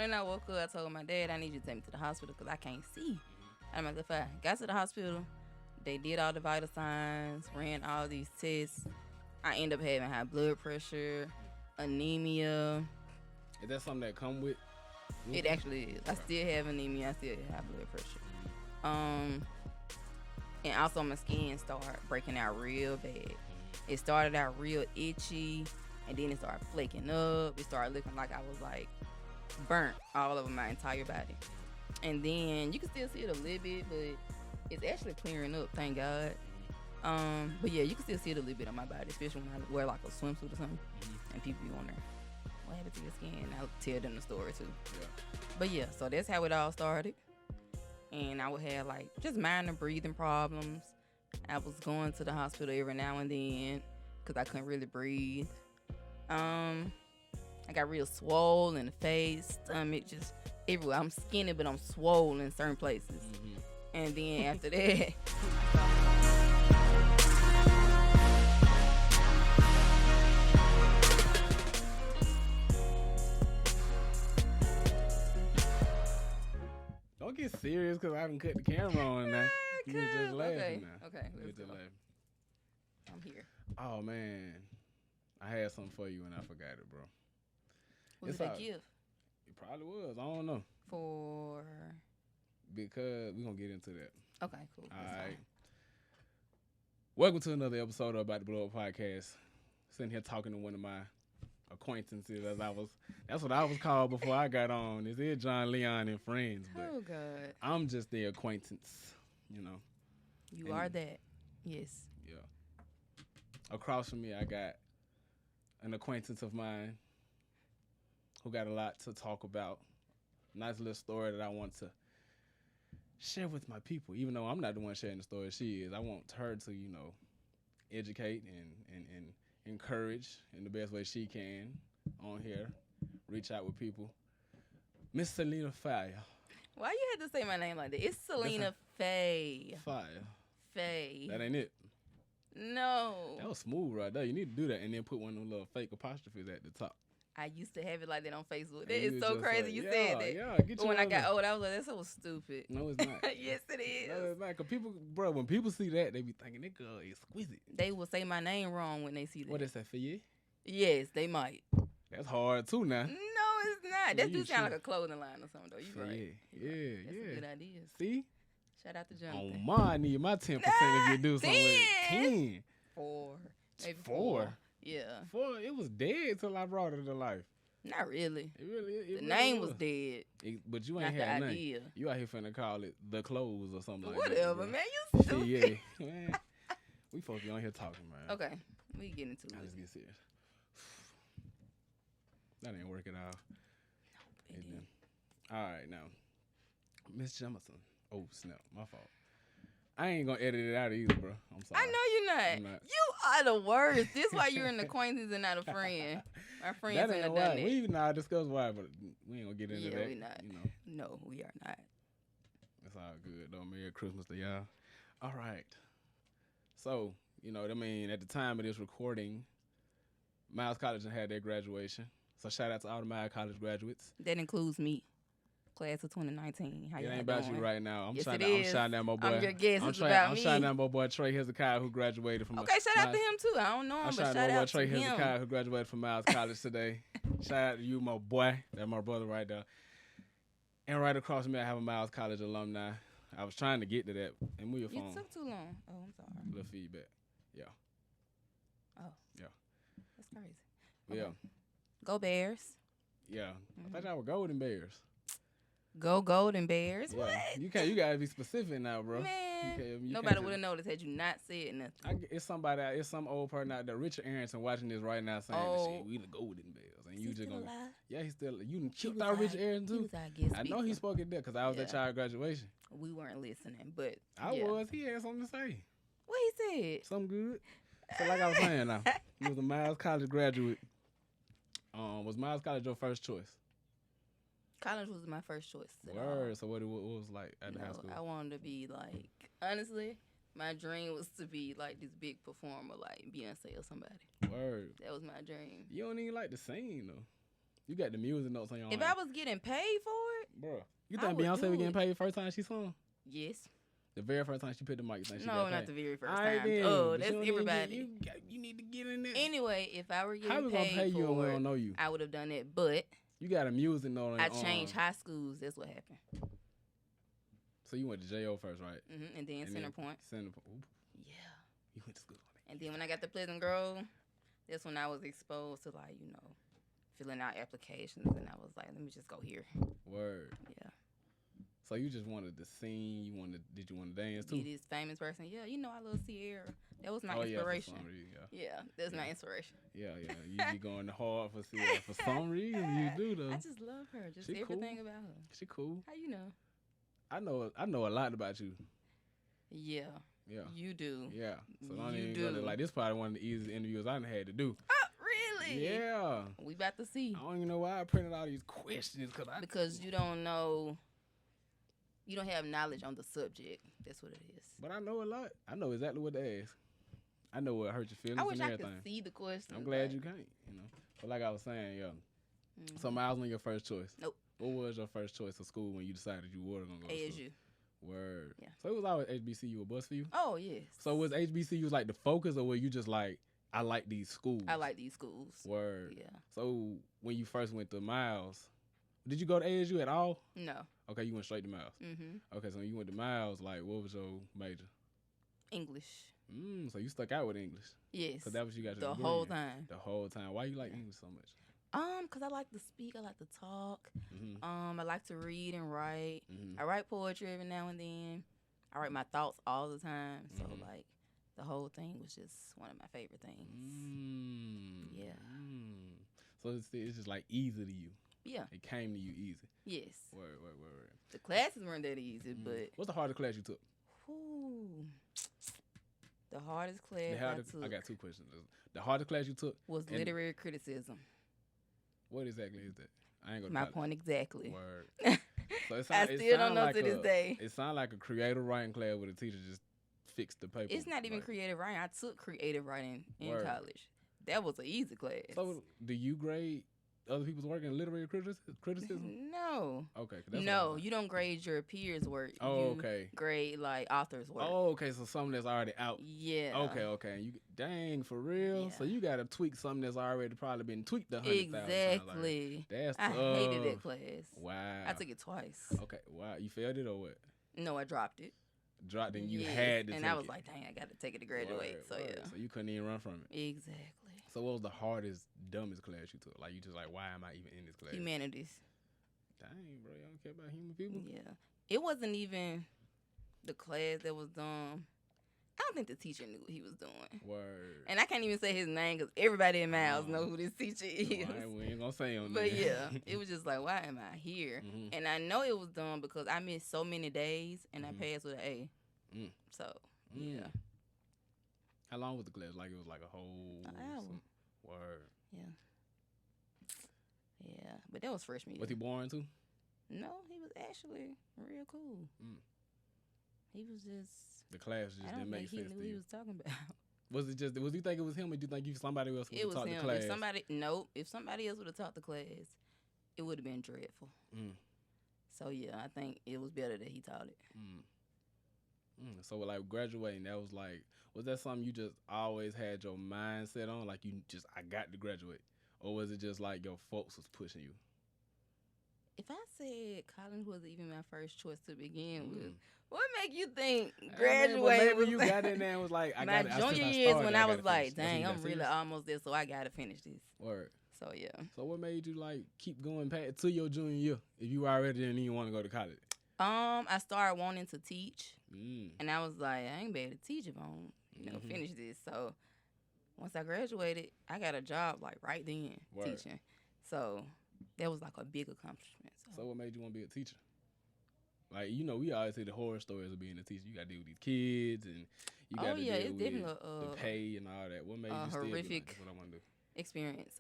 morning I woke up, I told my dad, I need you to take me to the hospital because I can't see. I'm like, if I got to the hospital, they did all the vital signs, ran all these tests. I end up having high blood pressure, anemia. Is that something that come with? It actually is. I still have anemia. I still have high blood pressure. And also my skin started breaking out real bad. It started out real itchy, and then it started flaking up. It started looking like I was like burnt all over my entire body. And then you can still see it a little bit, but it's actually clearing up, thank God. But yeah, you can still see it a little bit on my body, especially when I wear like a swimsuit or something. And people be wondering, what happened to your skin? And I'll tell them the story too. Yeah. But yeah, so that's how it all started. And I would have like just minor breathing problems. I was going to the hospital every now and then because I couldn't really breathe. I got real swollen in the face, stomach, just everywhere. I'm skinny, but I'm swollen in certain places. And then after that, Don't get serious because I haven't cut the camera on now. You just laughing now. Okay, let's go. I'm here. Oh, man. I had something for you and I forgot it, bro. What did they give? It probably was. I don't know. For? Because we're going to get into that. Okay, cool. All right. Welcome to another episode of About to Blow Up Podcast. Sitting here talking to one of my acquaintances that's what I was called before I got on. This is John Leon and Friends, but oh God, I'm just the acquaintance, you know. You are that. Yes. Yeah. Across from me, I got an acquaintance of mine who got a lot to talk about. Nice little story that I want to share with my people. Even though I'm not the one sharing the story, she is. I want her to, you know, educate and encourage in the best way she can on here. Reach out with people. Miss Selena Faye. Why you had to say my name like that? It's Selena Faye. Faye. That ain't it. No. That was smooth right there. You need to do that and then put one of them little fake apostrophes at the top. I used to have it like that on Facebook. That is so crazy like, you said that. Yeah, get but when I got old, I was like, that's so stupid. No, it's not. Yes, it is. No, it's not. Because people, bro, when people see that, they be thinking, that girl is exquisite. They will say my name wrong when they see that. What is that, Faye? Yes, they might. That's hard, too, now. No, it's not. That do sound like a clothing line or something, though. You right. Yeah. That's a good idea. See? Shout out to Jonathan. Oh, my, I need my 10% if you do something with it. 10. 4. Maybe 4. Yeah. 4. It was dead till I brought it to life. Not really. The name was dead. But you ain't had nothing. You out here finna call it the clothes or something like that. Whatever, man. You stupid. Yeah. Man. We supposed to be on here talking, man. Okay. We get into it. Let's get serious. That ain't working out. No, it didn't. All right, now. Miss Jemison. Oh, snap. My fault. I ain't gonna edit it out either, bro. I'm sorry. I know you're not. I'm not. You are the worst. This why you're an acquaintance and not a friend. My friends that ain't ain't done why. it. We not discuss why, but we ain't gonna get into that. We not. You know. No, we are not. It's all good though. Merry Christmas to y'all. All right. So, you know, I mean, at the time of this recording, Miles College had their graduation. So shout out to all the Miles College graduates. That includes me. Class of 2019. How it y'all ain't about doing? you right now. I'm yes, shining down my boy. I'm your guest. I'm shining down my boy Trey Hezekiah, who graduated from. Okay, shout out to him too. I don't know him, but shout out to him. Trey Hezekiah, who graduated from Miles College today. Shout out to you, my boy. That's my brother right there. And right across from me, I have a Miles College alumni. I was trying to get to that. And move your phone. You took too long. Oh, I'm sorry. A little feedback. Yeah. Oh. Yeah. That's crazy. Okay. Yeah. Go Bears. Yeah. I thought y'all were Golden Bears. Go Golden Bears. Yeah. What? You gotta be specific now, bro. Man, nobody would have noticed had you not said nothing. It's some old person out there, Richard Aronson, watching this right now saying, "Shit, we the Golden Bears," and you just gonna, alive? Yeah, he's still. You killed out Richard Aronson too. He was our guest I know he spoke it there because I was at child graduation. We weren't listening, but I was. He had something to say. What he said? Something good. So like I was saying, now he was a Miles College graduate. Was Miles College your first choice? College was my first choice. Word. So what was like at the high school? I wanted to be like, honestly, my dream was to be like this big performer, like Beyonce or somebody. Word. That was my dream. You don't even like to sing though. You got the music notes on your If hand. I was getting paid for it, Bro, you I think would Beyonce do was getting it. paid first time she sung? yes. The very first time she put the mic, you think she No, got paid? not the very first Alright time. then, Oh, but that's you don't even everybody. you need to get in there. Anyway, if I were How getting we gonna pay paid you and we for don't it, know you? I would have done it. But You got a music note on I your changed arm. high schools. That's what happened. So you went to J.O. first, right? And then Center Point. Oop, Yeah. you went to school. And then when I got to Pleasant Grove, that's when I was exposed to, like, filling out applications. And I was like, let me just go here. Word. Yeah. So you just wanted to sing. Did you want to dance too? Be this famous person. Yeah, I love Sierra. That was my Oh, yeah, for inspiration. some reason, Yeah, that's my inspiration. Yeah. You be going hard for Sierra. For some reason, you do though. I just love her. Just She everything cool. about her. She cool. How you know? I know a lot about you. Yeah. Yeah. You do. Yeah. So I don't You even do. go to, like, this probably one of the easiest interviews I done had to do. Oh, really? Yeah. We about to see. I don't even know why I printed all these questions Because you don't know. You don't have knowledge on the subject. That's what it is. But I know a lot. I know exactly what to ask. I know what hurt your feelings I wish and I everything. could see the question. I'm glad you can't. But like I was saying, yeah. So Miles wasn't your first choice. Nope. What was your first choice of school when you decided you were gonna go to school? ASU. Word. Yeah. So it was always HBCU a bus for you? Oh, yes. So was HBCU like the focus, or were you just like, I like these schools? I like these schools. Word. Yeah. So when you first went to Miles, did you go to ASU at all? No. Okay, you went straight to Miles. Mm-hmm. Okay, so when you went to Miles, like, what was your major? English. So you stuck out with English. Yes. Because that was you got your The degree whole in. time. The whole time. Why you like English so much? Because I like to speak. I like to talk. Mm-hmm. I like to read and write. Mm-hmm. I write poetry every now and then. I write my thoughts all the time. So, like, the whole thing was just one of my favorite things. Yeah. So it's just like easy to you. Yeah. It came to you easy. Yes. Word. The classes weren't that easy, but What's the hardest class you took? the hardest class I got two questions. The hardest class you took was and literary criticism. What exactly is that? I ain't gonna. My point exactly. Word. So I still don't know like to this day. It sounds like a creative writing class where the teacher just fixed the paper. It's not even like, creative writing. I took creative writing in Word. college. That was an easy class. So do you grade other people's work in literary criticism? No. Okay. That's No, you don't grade your peers' work. Oh, you okay. grade like authors' work. Oh, okay. So something that's already out. Yeah. Okay. You dang for real. Yeah. So you gotta tweak something that's already probably been tweaked 100,000 times. Exactly. Like, that's I tough. hated that class. Wow. I took it twice. Okay. Wow. You failed it or what? No, I dropped it. Dropped and you Yes. had to and take I was it. like, dang, I got to take it to graduate. Word. Yeah. So you couldn't even run from it. Exactly. So what was the hardest, dumbest class you took? Like you just like, why am I even in this class? Humanities. Dang, bro, you don't care about human people? Yeah. It wasn't even the class that was dumb. I don't think the teacher knew what he was doing. Word. And I can't even say his name because everybody in Miles know who this teacher is. We ain't gonna say him. But yeah, it was just like, why am I here? Mhm. And I know it was dumb because I missed so many days and I passed with an A. Mm. So, yeah. How long was the class? Like it was like a whole hour. Word. Yeah. But that was freshman year. Was he boring too? No, he was actually real cool. He was just... The class just didn't make sense he knew to what he you. was talking about. Was you think it was him or did you think somebody else would It have was taught the him. class? If somebody else would have taught the class, it would have been dreadful. So yeah, I think it was better that he taught it. So like graduating, that was like, was that something you just always had your mindset on? Like I got to graduate? Or was it just like your folks was pushing you? If I said college was even my first choice to begin with, what make you think graduate Maybe was you got in there and was like, my junior years when I was like, dang, I'm really almost there, so I gotta finish this. Word. So yeah. So what made you like keep going past to your junior year if you already didn't even want to go to college? I started wanting to teach, and I was like, I ain't be able to teach if I don't, finish this. So once I graduated, I got a job like right then teaching. So that was like a big accomplishment. So what made you want to be a teacher? Like, we always say the horror stories of being a teacher. You got to deal with these kids, and you got to deal with the pay and all that. What made you still be like, that's what I want to do? Experience.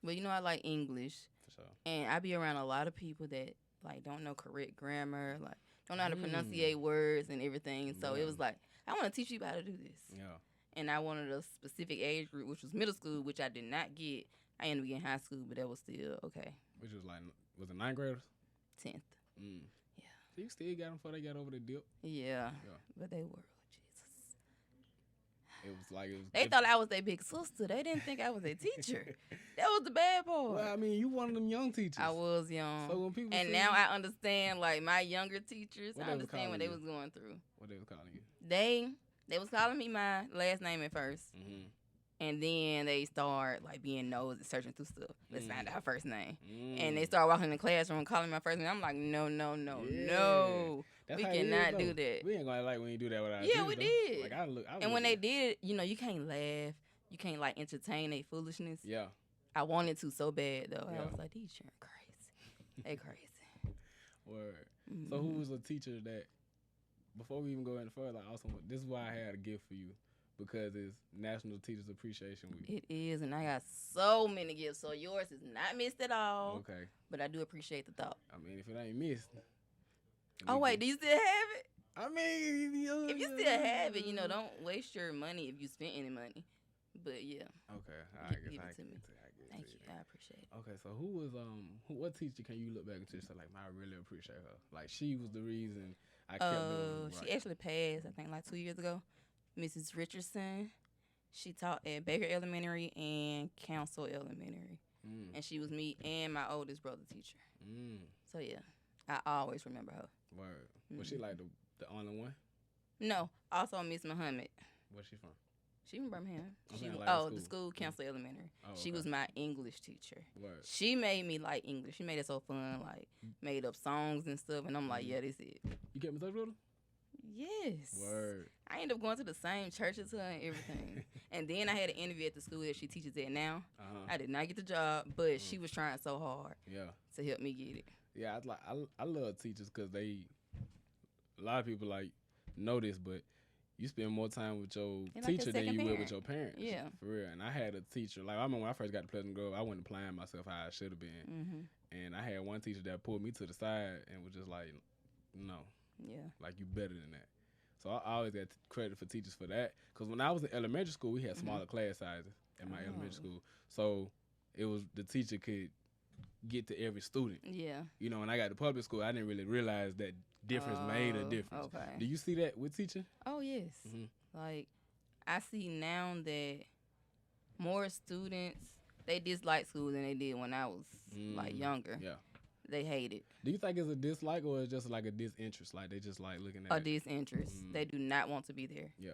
Well, I like English. For sure. And I be around a lot of people that like don't know correct grammar, like don't know how to pronunciate words and everything. So it was like, I want to teach you how to do this. Yeah. And I wanted a specific age group, which was middle school, which I did not get I ended up getting high school, but that was still okay. Which was like, was it 9th graders? 10th. Mm. Yeah. So you still got them before they got over the dip? Yeah. But they were. Jesus. It was like, They thought I was their big sister. They didn't think I was their teacher. That was the bad part. Well, I mean, you one of them young teachers. I was young. So when people and now I understand, like, my younger teachers, I understand what they was going through. What they was calling you? They was calling me my last name at first. Mm-hmm. And then they start, like, being nosy, searching through stuff. Let's find out her first name. Mm. And they start walking in the classroom calling my first name. I'm like, no. That's we how it is, cannot though. do that. We ain't gonna like when you do that with our Yeah, we teachers, did. Like, and when they did it, you know, you can't laugh. You can't, like, entertain their foolishness. Yeah. I wanted to so bad, though. Yeah. I was like, these children crazy. They crazy. Word. Mm-hmm. So who was a teacher that, before we even go any further, also, this is why I had a gift for you. Because it's National Teachers Appreciation Week. It is, and I got so many gifts. So yours is not missed at all. Okay. But I do appreciate the thought. I mean, if it ain't missed. Oh, wait, do you still have it? I mean, if you still have it, you know, don't waste your money if you spent any money. But yeah. Okay, give it to me. Thank you. I appreciate it. Okay, so what teacher can you look back and say, like, I really appreciate her? Like, she was the reason I kept doing it. She actually passed, I think, like 2 years ago. Mrs. Richardson. She taught at Baker Elementary and Council Elementary. And she was me and my oldest brother teacher. So, yeah, I always remember her. Word. Was she like the only one? No, also Miss Muhammad. Where's she from? She from Birmingham. The school, Council Elementary. Oh, she was my English teacher. Word. She made me like English. She made it so fun, like made up songs and stuff. And I'm like, yeah, this is it. You kept in touch with her? Yes. Word. I ended up going to the same church as her and everything. And then I had an interview at the school that she teaches at now. I did not get the job, but she was trying so hard to help me get it. Yeah, I love teachers because a lot of people like know this, but you spend more time with your teacher than you would with your parents. Yeah. For real. And I had a teacher, like I remember when I first got to Pleasant Grove, I wasn't applying myself how I should have been. Mm-hmm. And I had one teacher that pulled me to the side and was just like, no. Yeah. Like, you better than that. So I always got credit for teachers for that. Because when I was in elementary school, we had smaller class sizes in my elementary school. So it was the teacher could get to every student. Yeah. You know, when I got to public school, I didn't really realize that difference made a difference. Okay. Do you see that with teaching? Oh, yes. Like, I see now that more students, they dislike school than they did when I was, like, younger. Yeah. They hate it. Do you think it's a dislike or it's just like a disinterest? Like, they just like looking at a disinterest. They do not want to be there. Yeah.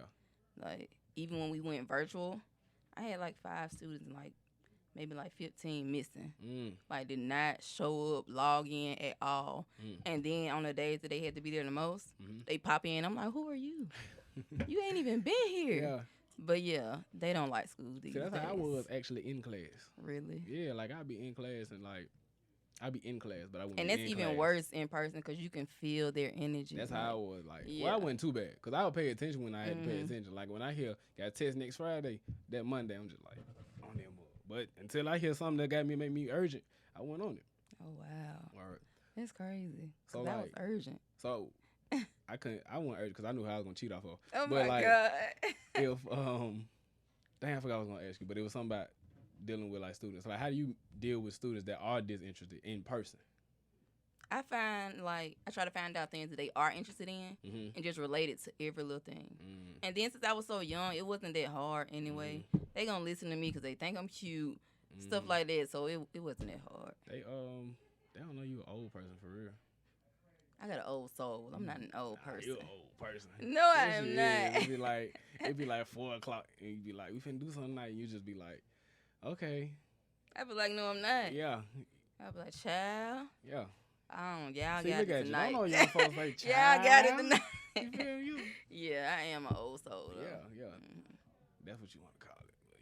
Like, even when we went virtual, I had, like, 5 students and, like, maybe, like, 15 missing. Like, did not show up, log in at all. And then on the days that they had to be there the most, they pop in. I'm like, who are you? You ain't even been here. Yeah. But, yeah, they don't like school these days. That's how I was actually in class. Really? Yeah, like, I'd be in class and, like, I'd be in class, but I wouldn't and be that's in even class. worse in person because you can feel their energy. That's how I was. Like, yeah. Well, I wasn't too bad because I would pay attention when I had to pay attention. Like, when I hear got a test next Friday, that Monday, I'm just like, on them up. But until I hear something that got me, make me urgent, I went on it. Oh, wow. All right. That's crazy. So, that like, was urgent. So, I wasn't urgent because I knew how I was going to cheat off of. Oh, but, my like, God. if, dang, I forgot what I was going to ask you, but it was something about dealing with, like, students. Like, how do you deal with students that are disinterested in person? I find, like, I try to find out things that they are interested in and just relate it to every little thing. And then since I was so young, it wasn't that hard anyway. They gonna listen to me because they think I'm cute, stuff like that. So it wasn't that hard. They don't know you an old person for real. I got an old soul. I'm not an old person. You're an old person. No, I am not. It'd be like 4 o'clock and you'd be like, we finna do something tonight. And you just be like, okay. I'd be like, no, I'm not. Yeah. I'd be like, child. Yeah. Y'all See, got look it at tonight. you. I know young folks like, child. Y'all got it tonight. You feel you? Yeah, I am an old soul, though. Yeah. That's what you want to call it, but,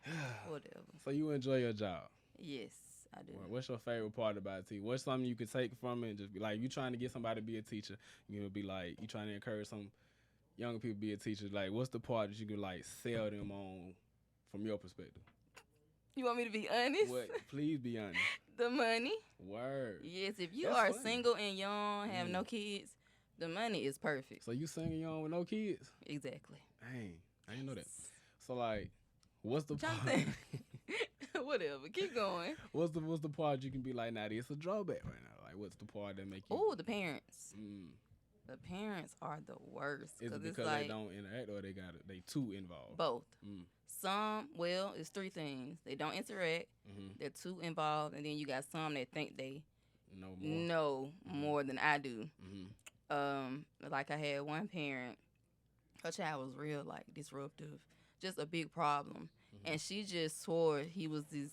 you know. Whatever. So you enjoy your job? Yes, I do. What's your favorite part about it? What's something you could take from it and just be like, you trying to get somebody to be a teacher, you know, be like, you trying to encourage some young people to be a teacher, like, what's the part that you could, like, sell them on from your perspective? You want me to be honest? What? Please be honest. The money. Word. Yes, if you That's are funny. single and young, have no kids, the money is perfect. So you single young with no kids? Exactly. Dang, I didn't know that. So, like, what's the part? Whatever. Keep going. What's the part you can be like, nah, it's a drawback right now? Like, what's the part that make you? Oh, the parents. Mm. The parents are the worst. Is it it's because like they don't interact or they too involved? both. Mm. It's three things. They don't interact. Mm-hmm. They're too involved, and then you got some that think they know more than I do. Mm-hmm. Like I had one parent, her child was real like disruptive, just a big problem, and she just swore he was this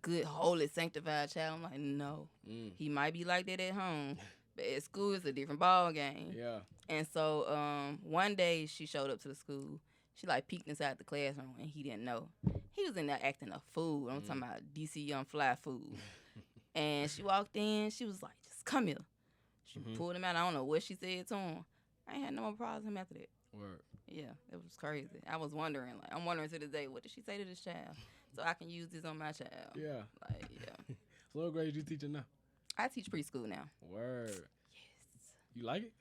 good, holy, sanctified child. I'm like, no, he might be like that at home, but at school it's a different ball game. Yeah. And so one day she showed up to the school. She like peeked inside the classroom and he didn't know. He was in there acting a fool. I'm talking about DC Young Fly fool. And she walked in. She was like, just come here. She pulled him out. I don't know what she said to him. I ain't had no more problems with him after that. Word. Yeah, it was crazy. I was wondering, like, I'm wondering to this day, what did she say to this child? So I can use this on my child. Yeah. Like, yeah. So what grade you teaching now? I teach preschool now. Word. Yes. You like it?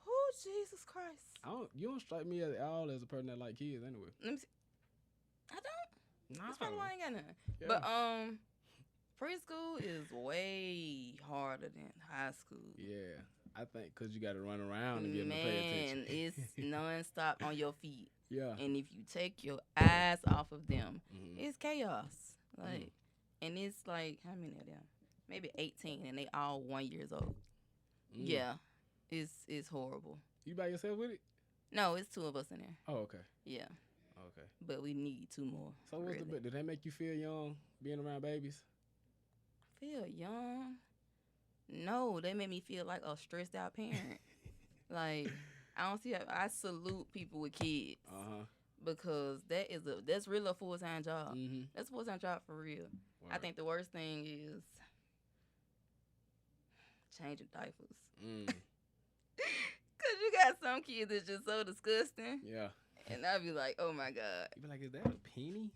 Oh, Jesus Christ. You don't strike me at all as a person that like kids anyway. Let me see. I don't. Nah. That's probably why I ain't got none. Yeah. But preschool is way harder than high school. Yeah. I think because you got to run around and get them to pay attention. Man, it's nonstop on your feet. Yeah. And if you take your eyes off of them, it's chaos. Like, and it's like, how many of them? Maybe 18, and they all 1 year old. Yeah. It's horrible. You by yourself with it? No, it's two of us in there. Oh, okay. Yeah. Okay. But we need two more. So what's really. did that make you feel young being around babies? Feel young? No, they made me feel like a stressed out parent. Like, I don't see. I salute people with kids because that's really a full-time job. That's a full-time job for real. Word. I think the worst thing is changing diapers. Cause you got some kids that's just so disgusting. Yeah. And I'd be like, oh my God. You be like, is that a penny?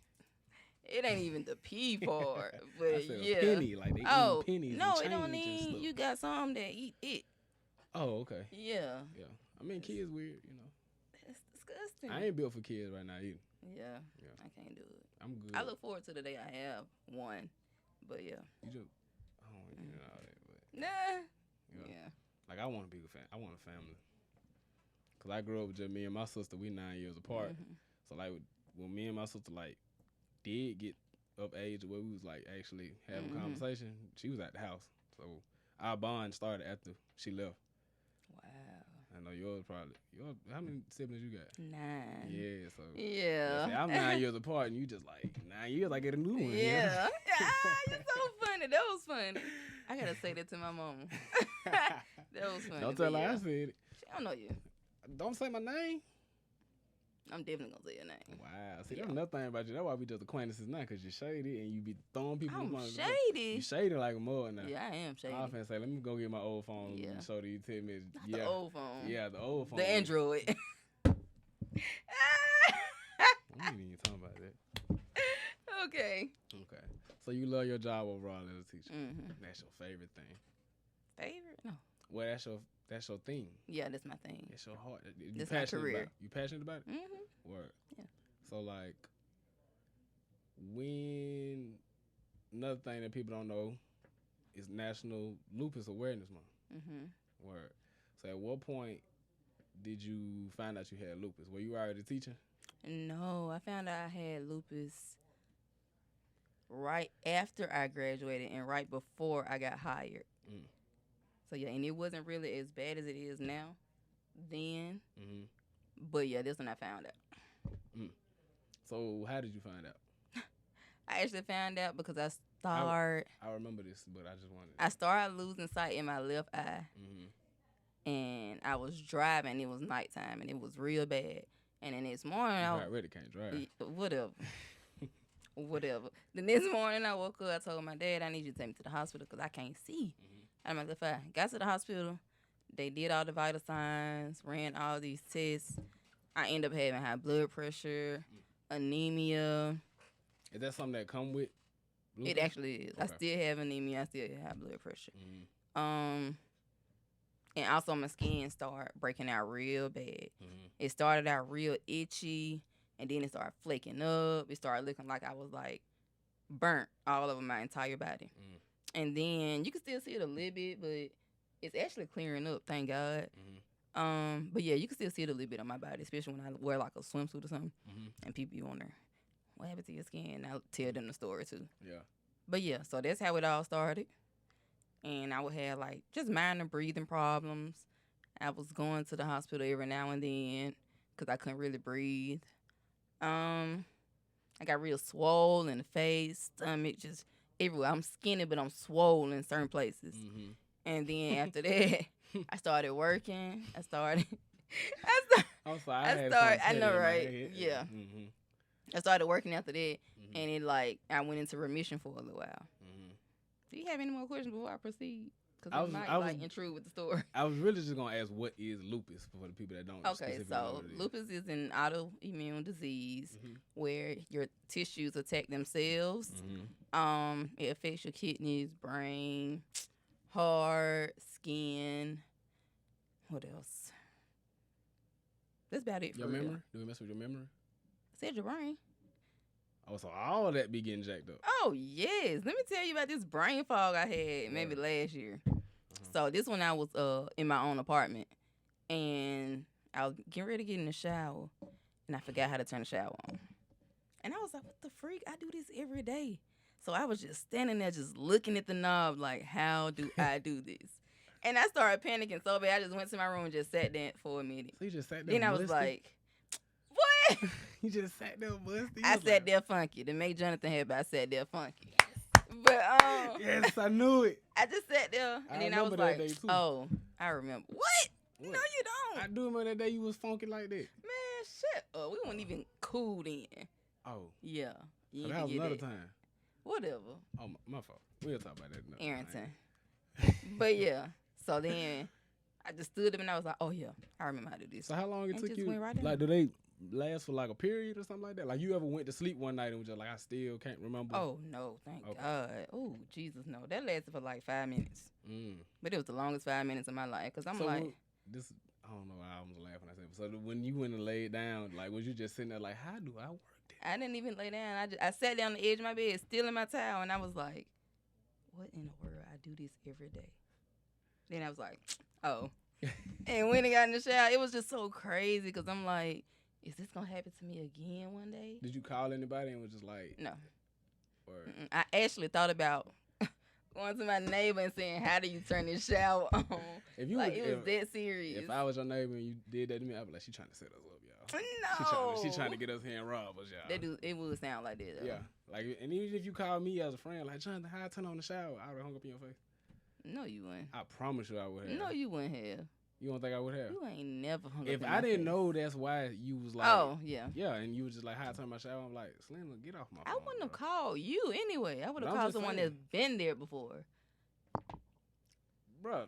It ain't even the pee part, but I said a penny, like they eat pennies. No, and it don't mean you got some that eat it. Oh, okay. Yeah. Yeah. I mean, kids weird, you know. That's disgusting. I ain't built for kids right now either. Yeah. I can't do it. I'm good. I look forward to the day I have one, but yeah. You just, I don't want to get all that, but. Nah. Yeah. Like I want to be I want a family. Cause I grew up with just me and my sister. We 9 years apart. So like when me and my sister like did get of age where we was like actually having a conversation, she was at the house. So our bond started after she left. Wow. I know yours probably. How many siblings you got? 9. Yeah. So. Yeah. See, I'm 9 years apart, and you just like 9 years. I get a new one. Yeah. You're so funny. That was funny. I gotta say that to my mom. That was funny. Don't tell her I said it. She don't know you. Don't say my name. I'm definitely gonna say your name. Wow. See, that's another thing about you. That's why we just acquaintances now, because you're shady and you be throwing people. I'm shady. You shady like a mud now. Yeah, I am shady. I often say, let me go get my old phone and show you 10 minutes. Not the old phone. Yeah, the old phone. The Android. We ain't even talking about that. Okay. So you love your job overall as a teacher. That's your favorite thing. Favorite? No. Well, that's your thing. Yeah, that's my thing. It's your heart. That's my career. You passionate about it? Word. Yeah. So like, when another thing that people don't know is National Lupus Awareness Month. Word. So at what point did you find out you had lupus? Were you already teaching? No, I found out I had lupus right after I graduated and right before I got hired. So yeah, and it wasn't really as bad as it is now then. But yeah, this one I found out. So how did you find out? I actually found out because I remember this, but I just wanted. I started losing sight in my left eye. And I was driving. It was nighttime, and it was real bad. And the next morning, I really can't drive. Whatever. The next morning, I woke up. I told my dad, I need you to take me to the hospital because I can't see. I'm like, if I got to the hospital, they did all the vital signs, ran all these tests. I ended up having high blood pressure, anemia. Is that something that come with lupus? It actually is. Okay. I still have anemia. I still have high blood pressure. And also my skin started breaking out real bad. It started out real itchy, and then it started flaking up. It started looking like I was like burnt all over my entire body. And then you can still see it a little bit, but it's actually clearing up, thank God. But yeah, you can still see it a little bit on my body, especially when I wear like a swimsuit or something. And people be wondering, what happened to your skin? And I'll tell them the story too. Yeah. But yeah, so that's how it all started. And I would have like just minor breathing problems. I was going to the hospital every now and then because I couldn't really breathe. I got real swole in the face, stomach, just everywhere. I'm skinny, but I'm swollen in certain places. And then after that, I started working. I started. I know, right? Yeah. I started working after that, and it I went into remission for a little while. Do you have any more questions before I proceed? Because I might intrude with the story. I was really just gonna ask, what is lupus for the people that don't? Okay, so lupus is an autoimmune disease where your tissues attack themselves. It affects your kidneys, brain, heart, skin. What else? That's about it. Your memory? Do we mess with your memory? I said your brain. Oh, so all of that be getting jacked up. Oh, yes. Let me tell you about this brain fog I had maybe last year. So this one I was in my own apartment, and I was getting ready to get in the shower, and I forgot how to turn the shower on. And I was like, what the freak? I do this every day. So I was just standing there just looking at the knob like, how do I do this? And I started panicking so bad, I just went to my room and just sat there for a minute. So you just sat there Then I was like, what? You just sat there busty? I sat there funky. To make Jonathan happy, I sat there funky. But yes, I knew it. I just sat there, and then I was like, oh, I remember. What? No, you don't. I do remember that day you was funky like that. Man, shut up. We weren't even cool then. Oh. Yeah. So that was another time. Whatever. Oh, my fault. We'll talk about that another Arrington. But yeah. So then I just stood up and I was like, oh yeah, I remember how to do this. So how long it took you? Went right like, do they last for like a period or something like that? Like, you ever went to sleep one night and was just like, I still can't remember? Oh no, thank God. Oh Jesus, no. That lasted for like 5 minutes. But it was the longest 5 minutes of my life because I'm like, this. I don't know why I was laughing. I said, so when you went and laid down, like, was you just sitting there like, how do I work this? I didn't even lay down. I sat down on the edge of my bed, still in my towel, and I was like, what in the world? I do this every day. Then I was like, oh. And when I got in the shower, it was just so crazy because I'm like, is this going to happen to me again one day? Did you call anybody and was just like? No. I actually thought about going to my neighbor and saying, how do you turn this shower on? It was that serious. If I was your neighbor and you did that to me, I'd be like, she trying to set us up, y'all. No. She trying to get us here and rob us, y'all. It would sound like that, though. Yeah. Like, and even if you call me as a friend, like, Jonathan, how I turn on the shower? I would have hung up in your face. No, you wouldn't. I promise you I would have. No, you wouldn't have. You don't think I would have? You ain't never hung up If I didn't know that's why you was like. Oh, yeah. Yeah, and you was just like, how I turn my shower? I'm like, Selena, get off my phone. I wouldn't have called you anyway. I would have called someone that's been there before. Bruh,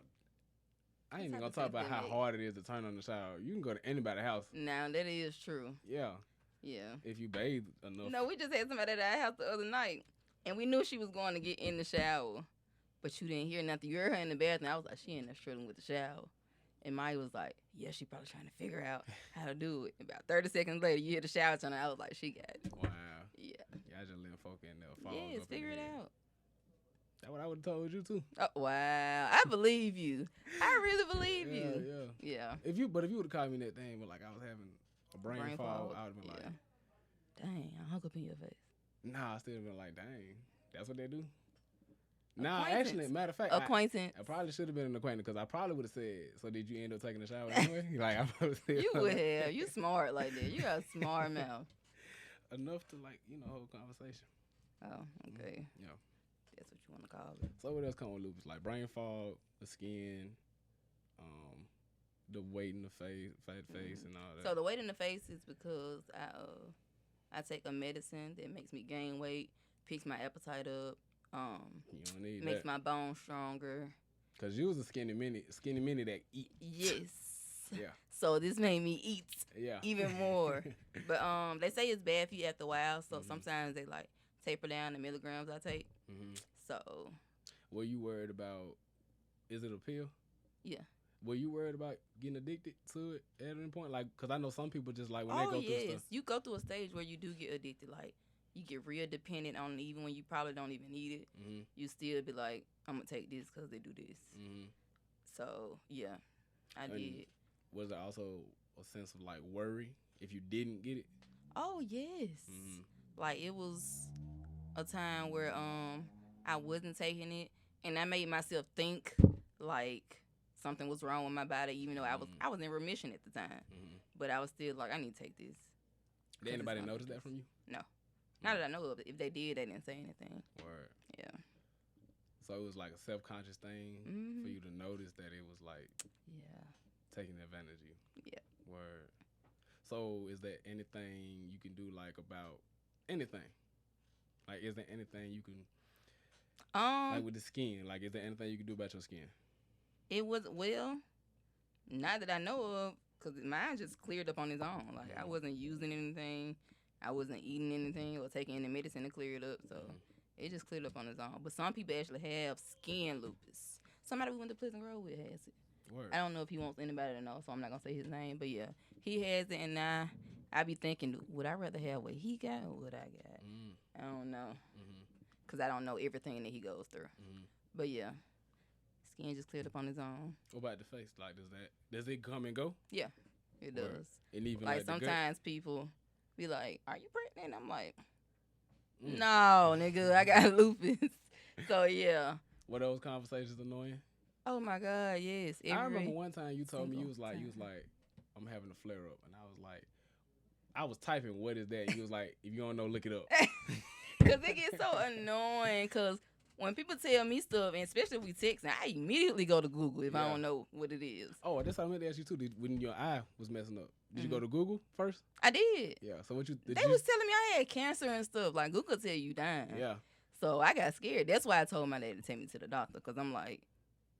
I ain't even going to talk about how hard it is to turn on the shower. You can go to anybody's house. Now, that is true. Yeah. Yeah. If you bathe enough. No, we just had somebody at our house the other night, and we knew she was going to get in the shower, but you didn't hear nothing. You heard her in the bathroom. I was like, she in there struggling with the shower. And Maya was like, yeah, she probably trying to figure out how to do it. About 30 seconds later, you hear the shower turn on. I was like, she got it. Wow. Yeah. Y'all just letting folk in there. Yes, figure it out. That's what I would have told you, too. Oh, wow. I believe you. I really believe you. Yeah. If you would have called me that thing, but like I was having a brain fog, I would have been like, dang, I hung up in your face. Nah, I still been like, dang, that's what they do? Nah, actually, matter of fact, acquaintance. I probably should have been an acquaintance because I probably would have said, so did you end up taking a shower anyway? Like, I probably said. You would have. You smart like that. You got a smart mouth. Enough to, like, hold conversation. Oh, okay. Yeah. That's what you want to call it. So what else come with lupus? Like brain fog, the skin, the weight in the face, and all that. So the weight in the face is because I take a medicine that makes me gain weight, picks my appetite up. You don't need makes that. My bones stronger. Cause you was a skinny mini that eat. Yes. Yeah. So this made me eat. Yeah. Even more. But they say it's bad for you after a while. So sometimes they like taper down the milligrams I take. So. Were you worried about? Is it a pill? Yeah. Were you worried about getting addicted to it at any point? Like, cause I know some people just like when they go through stuff. You go through a stage where you do get addicted. Like, you get real dependent on it, even when you probably don't even need it. Mm-hmm. You still be like, I'm gonna take this because they do this. Mm-hmm. So yeah, I did. Was there also a sense of like worry if you didn't get it? Oh yes. Mm-hmm. Like it was a time where I wasn't taking it, and I made myself think like something was wrong with my body, even though I was in remission at the time. Mm-hmm. But I was still like, I need to take this. Did anybody notice that from you? No. Not that I know of. If they did, they didn't say anything. Word. Yeah. So it was like a self-conscious thing for you to notice that it was like taking advantage of you. Yeah. Word. So is there anything you can do like about anything? Like is there anything you can like with the skin? Like is there anything you can do about your skin? It was not that I know of, because mine just cleared up on its own. Like I wasn't using anything. I wasn't eating anything or taking any medicine to clear it up. So it just cleared up on its own. But some people actually have skin lupus. Somebody we went to Pleasant Grove with has it. Word. I don't know if he wants anybody to know, so I'm not going to say his name. But yeah, he has it, and now I be thinking, would I rather have what he got or what I got? I don't know. Because I don't know everything that he goes through. But yeah, skin just cleared up on its own. What about the face? Like does it come and go? Yeah, it does. Word. And even like like sometimes people be like, "Are you pregnant?" I'm like, "No, nigga, I got lupus." So yeah. Were those conversations annoying? Oh my God, yes. I remember one time you told me you was like, I'm having a flare up, and I was like, I was typing, what is that? You was like, if you don't know, look it up. Cause it gets so annoying. Cause when people tell me stuff, and especially if we text, I immediately go to Google if I don't know what it is. Oh, that's what I meant to ask you too. When your eye was messing up, did you go to Google first? I did. Yeah. So what you? They was telling me I had cancer and stuff. Like Google tell you dying. Yeah. So I got scared. That's why I told my dad to take me to the doctor. Cause I'm like,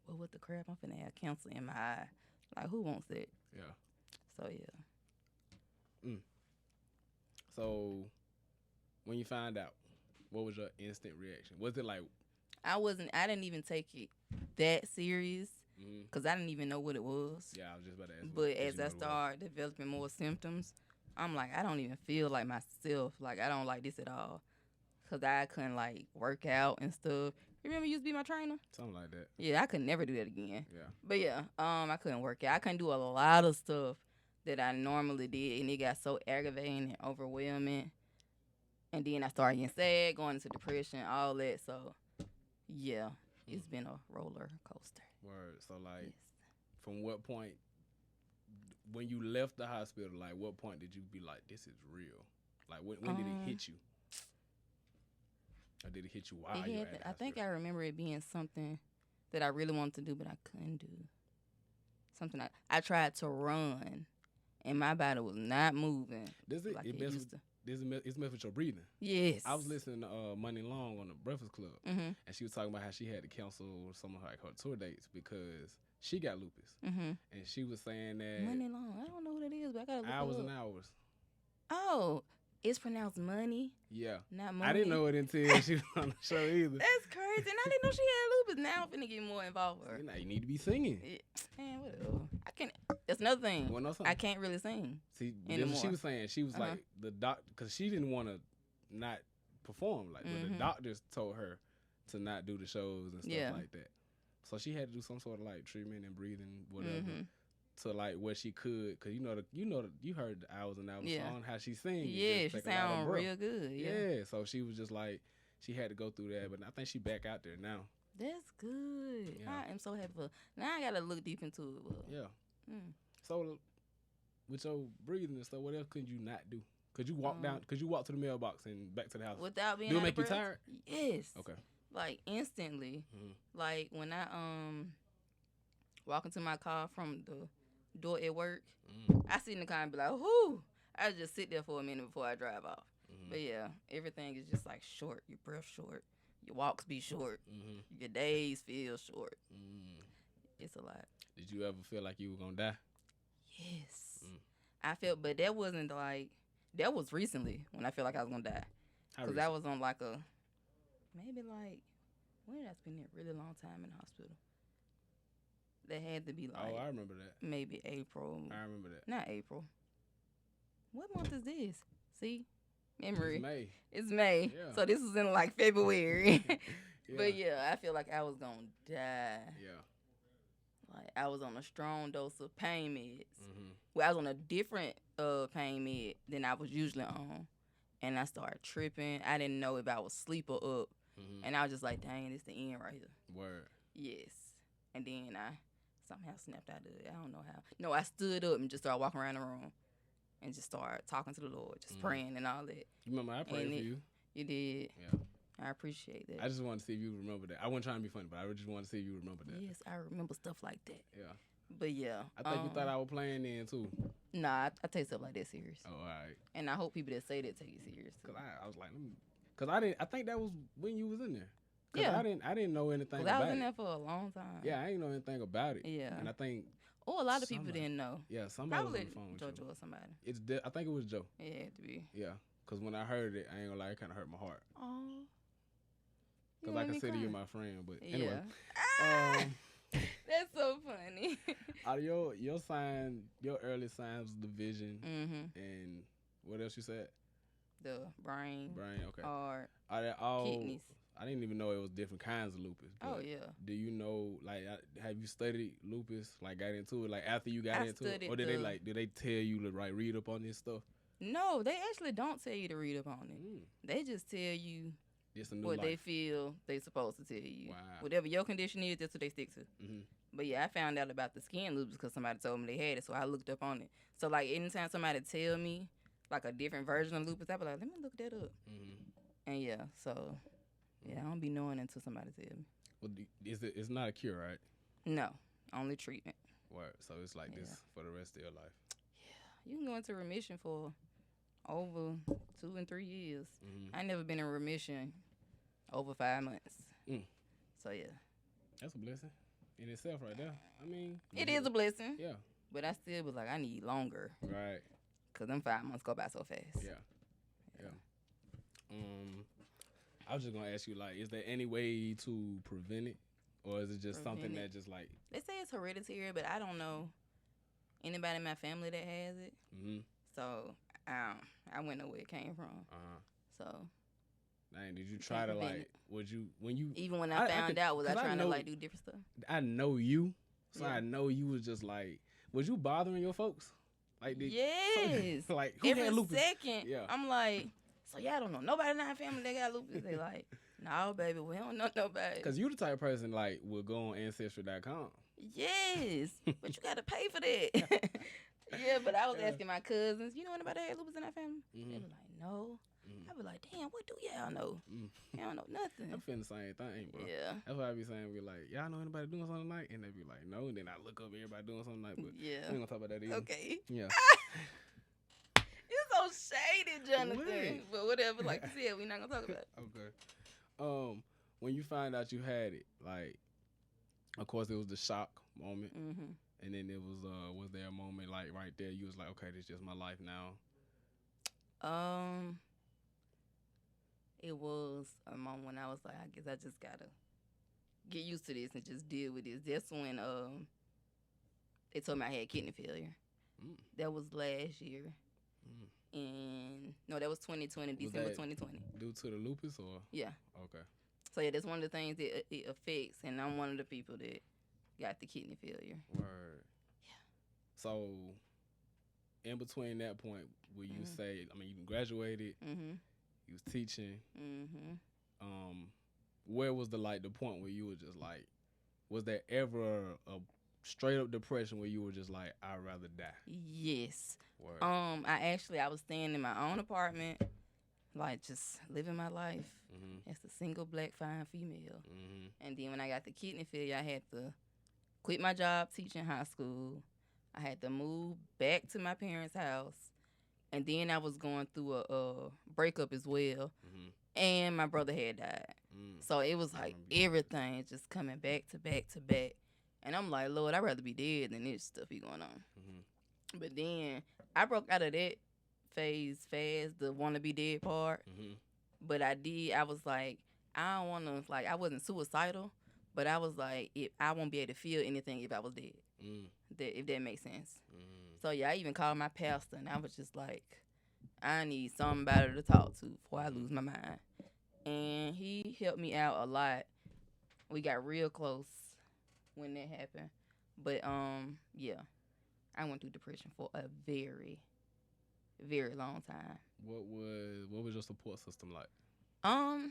well, what the crap? I'm finna have cancer in my eye. Like who wants that? Yeah. So yeah. So when you found out, what was your instant reaction? Was it like? I didn't even take it that serious because I didn't even know what it was. Yeah, I was just about to ask. But as I started developing more symptoms, I'm like, I don't even feel like myself. Like, I don't like this at all. Because I couldn't, like, work out and stuff. You remember you used to be my trainer? Something like that. Yeah, I could never do that again. Yeah. But, yeah, I couldn't work out. I couldn't do a lot of stuff that I normally did, and it got so aggravating and overwhelming. And then I started getting sad, going into depression, all that. So, yeah, it's been a roller coaster. Word. So, like, from what point, when you left the hospital, like, what point did you be like, this is real? Like, when did it hit you? Or did it hit you while you were at the hospital? I think I remember it being something that I really wanted to do, but I couldn't do. Something I tried to run, and my body was not moving. It's messed with your breathing. Yes. I was listening to Money Long on the Breakfast Club, and she was talking about how she had to cancel some of her tour dates because she got lupus. And she was saying that Money Long. I don't know what it is, but I gotta look hours it up. and hours. Oh, it's pronounced money. Yeah. Not money. I didn't know it until she was on the show either. That's crazy. And I didn't know she had lupus. Now I'm finna get more involved with her. Now you need to be singing. Man, whatever. I can't. That's another thing. I can't really sing. See, anymore. She was saying, she was like, the doctor, because she didn't want to not perform. Like, but the doctors told her to not do the shows and stuff like that. So she had to do some sort of like treatment and breathing, whatever. To like where she could, cause you heard the hours and hours song, how she sings. Yeah, she sound real good. Yeah, so she was just like, she had to go through that, but I think she back out there now. That's good. Yeah. I am so happy for. Now I gotta look deep into it. But. Yeah. So with your breathing and stuff, what else could you not do? Could you walk down? Could you walk to the mailbox and back to the house without being? Do it make you tired? Yes. Okay. Like instantly. Like when I walk into my car from the door at work, I sit in the car and be like, whoo. I just sit there for a minute before I drive off. But yeah, everything is just like short. Your breath short. Your walks be short. Your days feel short. It's a lot. Did you ever feel like you were gonna die? Yes. I felt, but that wasn't like, that was recently when I felt like I was gonna die. Because I was on like maybe like, when did I spend a really long time in the hospital? That had to be like. Oh, I remember that. Maybe April. I remember that. Not April. What month is this? See? memory. It's May. It's May. Yeah. So this was in like February. Yeah. But yeah, I feel like I was gonna die. Yeah. Like I was on a strong dose of pain meds. Mm-hmm. Well, I was on a different pain med than I was usually on. And I started tripping. I didn't know if I was asleep or up. Mm-hmm. And I was just like, dang, it's the end right here. Word. Yes. And then I somehow snapped out of it. I don't know how. No, I stood up and just started walking around the room and just started talking to the Lord, just praying and all that. You remember I prayed for you? You did. Yeah. I appreciate that. I just wanted to see if you remember that. I wasn't trying to be funny, but I just wanted to see if you remember that. Yes, I remember stuff like that. Yeah. But yeah. I think you thought I was playing then too. Nah, I take stuff like that serious. Oh, all right. And I hope people that say that take it serious. Cause I was like, cause I think that was when you was in there. Cause Yeah. I didn't know anything Cause I about was in it. there for a long time. Yeah, I didn't know anything about it. Yeah. And I think. Or a lot of people didn't know. Yeah, somebody Probably was on the phone with JoJo or somebody. you. I think it was Joe. Yeah, it had to be. Yeah, cause when I heard it, I ain't gonna lie, it kind of hurt my heart. Oh. Cause I consider you my friend, but Yeah. anyway. That's so funny. Out of your sign, your early signs was the vision, Mm-hmm. and what else you said? The brain. Okay. Or Are they all? kidneys. I didn't even know it was different kinds of lupus. Oh, but yeah. Do you know, like, have you studied lupus? Like, got into it, like after you got I into it, studied or did they tell you to like read up on this stuff? No, they actually don't tell you to read up on it. They just tell you It's a new what life. they feel they supposed to tell you. Wow. Whatever your condition is, that's what they stick to. Mm-hmm. But yeah, I found out about the skin lupus because somebody told me they had it, so I looked up on it. So like anytime somebody tell me like a different version of lupus, I be like, let me look that up. Mm-hmm. And yeah, so yeah, I don't be knowing until somebody tell me. Well, it's not a cure, right? No, only treatment. Word. So it's like this for the rest of your life. Yeah, you can go into remission for over 2 and 3 years. Mm-hmm. I never been in remission over 5 months. So yeah, that's a blessing in itself, right there. I mean, it is a blessing. Yeah. But I still was like, I need longer. Right. Cause them 5 months go by so fast. Yeah. I was just gonna ask you, like, is there any way to prevent it, or is it just something that just like? They say it's hereditary, but I don't know anybody in my family that has it. Mm-hmm. So I wouldn't know where it came from. So. Dang, did you try to like? Would you when you? Even when I found out, was I trying to like do different stuff? I know you, so I know you was just like, was you bothering your folks? Like, yes. Like who every had lupus? second, Yeah. I'm like, so y'all don't know nobody in our family that got lupus. They like, no, baby, we don't know nobody. Cause you the type of person like will go on Ancestry.com. Yes, but you gotta pay for that. Yeah, but I was asking my cousins, you know anybody that had lupus in our family? Mm-hmm. They were like, no. I be like, damn, what do y'all know? Y'all don't know nothing. I'm feeling the same thing, bro. Yeah. That's why I be saying, we like, y'all know anybody doing something tonight? And they be like, no. And then I look up everybody doing something tonight, but we ain't gonna talk about that either. Okay. Yeah. You're so shady, Jonathan. But whatever, like you said, we're not gonna talk about it. Okay. When you find out you had it, like, of course it was the shock moment, and then it was there a moment like right there you was like, okay, this is just my life now? It was a moment when I was like, I guess I just gotta get used to this and just deal with this. That's when they told me I had kidney failure. That was last year. And no, that was 2020, December 2020. Due to the lupus or? Yeah. Okay. So yeah, that's one of the things that it affects, and I'm one of the people that got the kidney failure. Word. Yeah. So, in between that point, will you say, I mean, you graduated, you was teaching, where was the point where you were just like, was there ever a straight up depression where you were just like, I'd rather die? Yes. Word. I was staying in my own apartment, like just living my life as a single black fine female. And then when I got the kidney failure, I had to quit my job teaching high school. I had to move back to my parents' house. And then I was going through a breakup as well. And my brother had died. So it was like everything just coming back to back to back. And I'm like, Lord, I'd rather be dead than this stuff be going on. But then I broke out of that phase fast, the want to be dead part. But I was like, I don't want to, like, I wasn't suicidal, but I was like, I won't be able to feel anything if I was dead. If that makes sense. So yeah, I even called my pastor, and I was just like, I need somebody to talk to before I lose my mind. And he helped me out a lot. We got real close when that happened. But yeah, I went through depression for a very, very long time. What was your support system like? I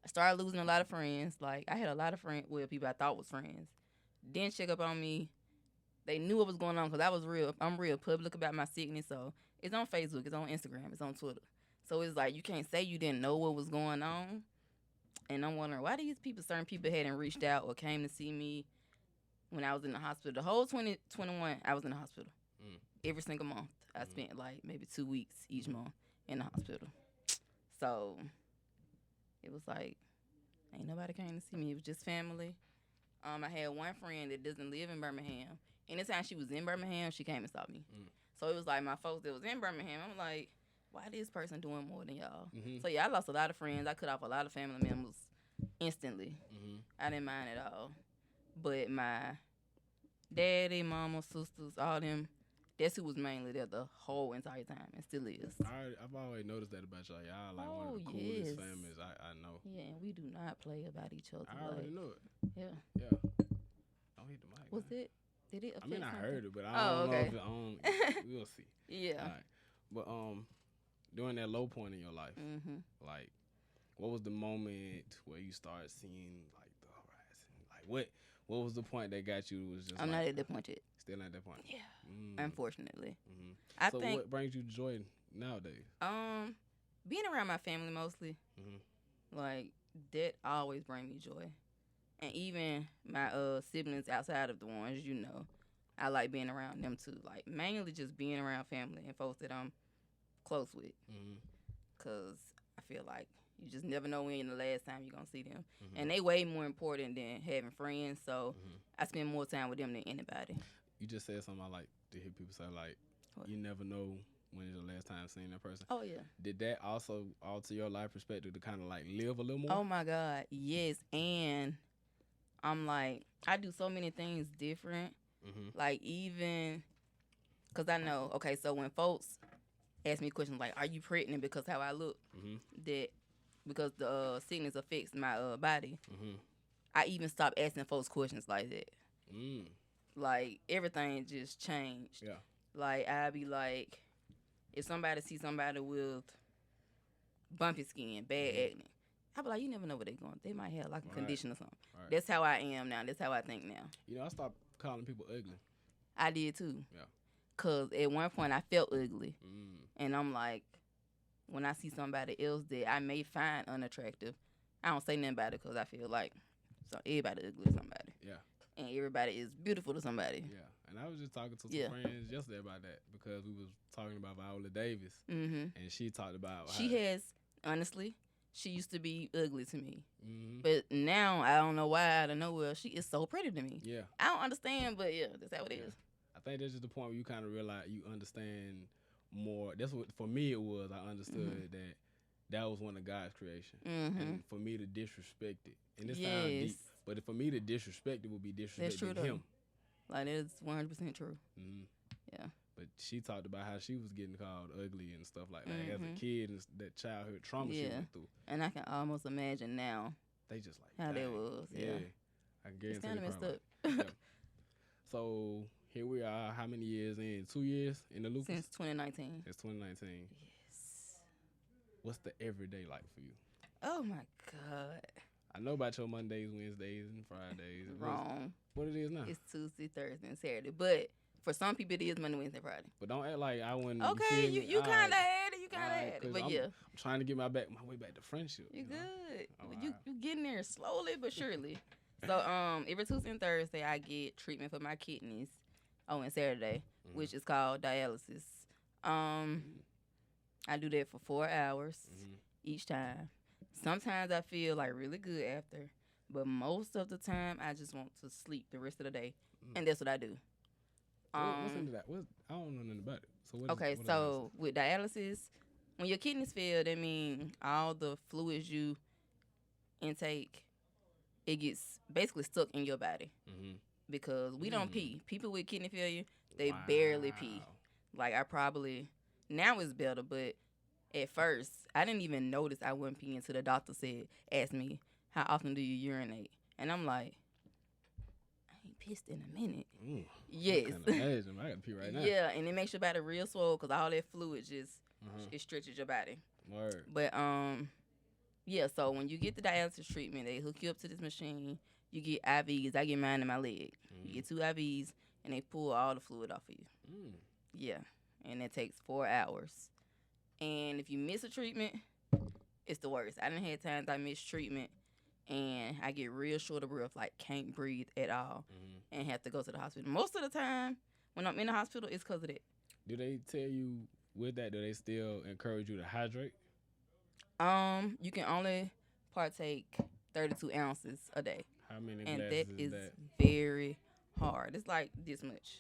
started losing a lot of friends. Like, I had a lot of friends, well, people I thought was friends. Didn't check up on me. They knew what was going on because I'm real public about my sickness. So it's on Facebook, it's on Instagram, it's on Twitter. So it's like, you can't say you didn't know what was going on. And I'm wondering why certain people hadn't reached out or came to see me when I was in the hospital. The whole 2021, I was in the hospital. Every single month. I spent like maybe 2 weeks each month in the hospital. So it was like, ain't nobody came to see me. It was just family. I had one friend that doesn't live in Birmingham. Anytime she was in Birmingham, she came and saw me. So it was like my folks that was in Birmingham. I'm like, why this person doing more than y'all? So yeah, I lost a lot of friends. I cut off a lot of family members instantly. I didn't mind at all. But my daddy, mama, sisters, all them, that's who was mainly there the whole entire time and still is. I've always noticed that about y'all. Y'all like one of the coolest families I know. Yeah, and we do not play about each other. I already know it. Yeah. Yeah. Don't hit the mic. Was it? Did it affect I something? heard it, but I don't know if it we'll see. Yeah. All right. But during that low point in your life, like, what was the moment where you started seeing like the horizon? Like, what was the point that got you? Was just I'm not at that point yet. Still at that point. Yeah. Unfortunately. I think. What brings you joy nowadays? Being around my family mostly. Like, that always brings me joy. And even my siblings outside of the ones, I like being around them too. Like, mainly just being around family and folks that I'm close with. Because I feel like you just never know when the last time you're going to see them. And they way more important than having friends. So I spend more time with them than anybody. You just said something I like to hear people say, like, what? You never know when is the last time seeing that person. Oh, yeah. Did that also alter your life perspective to kind of, like, live a little more? Oh, my God. Yes. And I'm like, I do so many things different. Like, even, because I know, okay, so when folks ask me questions like, are you pregnant because how I look, that because the sickness affects my body, I even stopped asking folks questions like that. Like, everything just changed. Yeah. Like, I be like, if somebody sees somebody with bumpy skin, bad acne, I be like, you never know what they're going. They might have like a condition or something. Right. That's how I am now. That's how I think now. I stopped calling people ugly. I did too. Yeah. Cause at one point I felt ugly, and I'm like, when I see somebody else that I may find unattractive, I don't say nothing about it because I feel like everybody ugly to somebody. Yeah. And everybody is beautiful to somebody. Yeah. And I was just talking to some friends yesterday about that because we was talking about Viola Davis, and she talked about honestly, she used to be ugly to me. But now, I don't know why, out of nowhere, she is so pretty to me. Yeah. I don't understand, but yeah, that's how it is. I think that's just the point where you kind of realize you understand more. That's what, for me, it was. I understood that was one of God's creation. And for me to disrespect it. And this sounds deep, but for me to disrespect it would be disrespecting him. Like, that's 100% true. Yeah. But she talked about how she was getting called ugly and stuff like that as a kid and that childhood trauma she went through. And I can almost imagine now. They just like how that was. Yeah. I guarantee it's kind of messed up. Yeah. So here we are. How many years in? 2 years in the lupus? Since 2019. Since 2019. Yes. What's the everyday like for you? Oh my God. I know about your Mondays, Wednesdays, and Fridays. Wrong. What it is now? It's Tuesday, Thursday, and Saturday. But for some people, it is Monday, Wednesday, Friday. But don't act like I wouldn't. Okay, you kind of had it. You kind of had it. But I'm trying to get my way back to friendship. You good. You getting there slowly but surely. So every Tuesday and Thursday, I get treatment for my kidneys. Oh, and Saturday, which is called dialysis. I do that for 4 hours each time. Sometimes I feel like really good after, but most of the time I just want to sleep the rest of the day, and that's what I do. What's into that? I don't know nothing about it. So with dialysis, when your kidneys fail, that means all the fluids you intake, it gets basically stuck in your body because we don't pee. People with kidney failure, they barely pee. Like, now it's better, but at first, I didn't even notice I wasn't peeing until the doctor asked me, how often do you urinate? And I'm like, I ain't pissed in a minute. Yes. I can imagine. I gotta pee right now. Yeah, and it makes your body real swole because all that fluid just, it stretches your body. Word. But, yeah, so when you get the dialysis treatment, they hook you up to this machine. You get IVs. I get mine in my leg. You get 2 IVs, and they pull all the fluid off of you. Yeah, and it takes 4 hours. And if you miss a treatment, it's the worst. I done had times I miss treatment, and I get real short of breath, like can't breathe at all, and have to go to the hospital. Most of the time, when I'm in the hospital, it's because of that. Do they tell you with that, do they still encourage you to hydrate? You can only partake 32 ounces a day. How many and glasses that is that? very hard. It's like this much.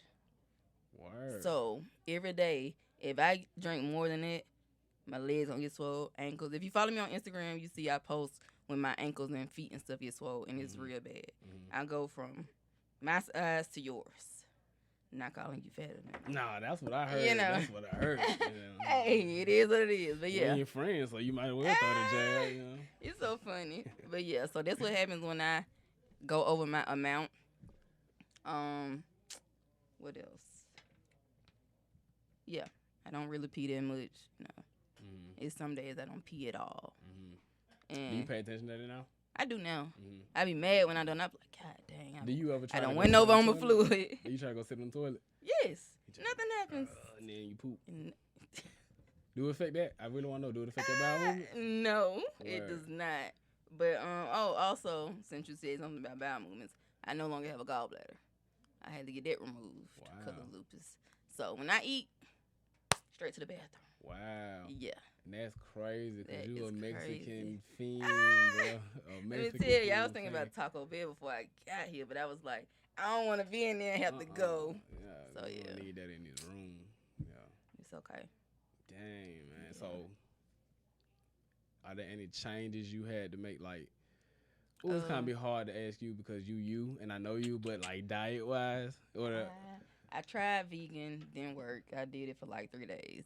Word. So every day, if I drink more than that, my legs gonna get swole, ankles. If you follow me on Instagram, you see I post when my ankles and feet and stuff get swole, and it's real bad. I go from my size to yours. Not calling you fat or nothing. Nah, that's what I heard. You know. That's what I heard. Hey, it is what it is. But yeah, we're your friends, so you might as well throw the jab. You know? It's so funny. But yeah, so that's what happens when I go over my amount. What else? Yeah, I don't really pee that much. No, it's some days I don't pee at all. And do you pay attention to that now? I do now. I be mad when I don't. I be like, God dang. Do you ever try? I to don't go went sit over on on the my toilet? fluid. You try to go sit on the toilet? Yes, nothing happens. And then you poop. Do it affect that? I really want to know. Do it affect that bowel movement? No, it does not. But also, since you said something about bowel movements, I no longer have a gallbladder. I had to get that removed because of lupus. So when I eat, straight to the bathroom. Wow. Yeah. And that's crazy because you a Mexican crazy. fiend, bro. Let me tell you, I was thinking about Taco Bell before I got here, but I was like, I don't want to be in there and have to go. Yeah, so you yeah. don't need that in this room. Yeah. It's okay. Dang, man. Yeah. So, are there any changes you had to make? Like, it's kind of be hard to ask you because you, and I know you, but like diet wise, or I tried vegan, didn't work. I did it for like 3 days.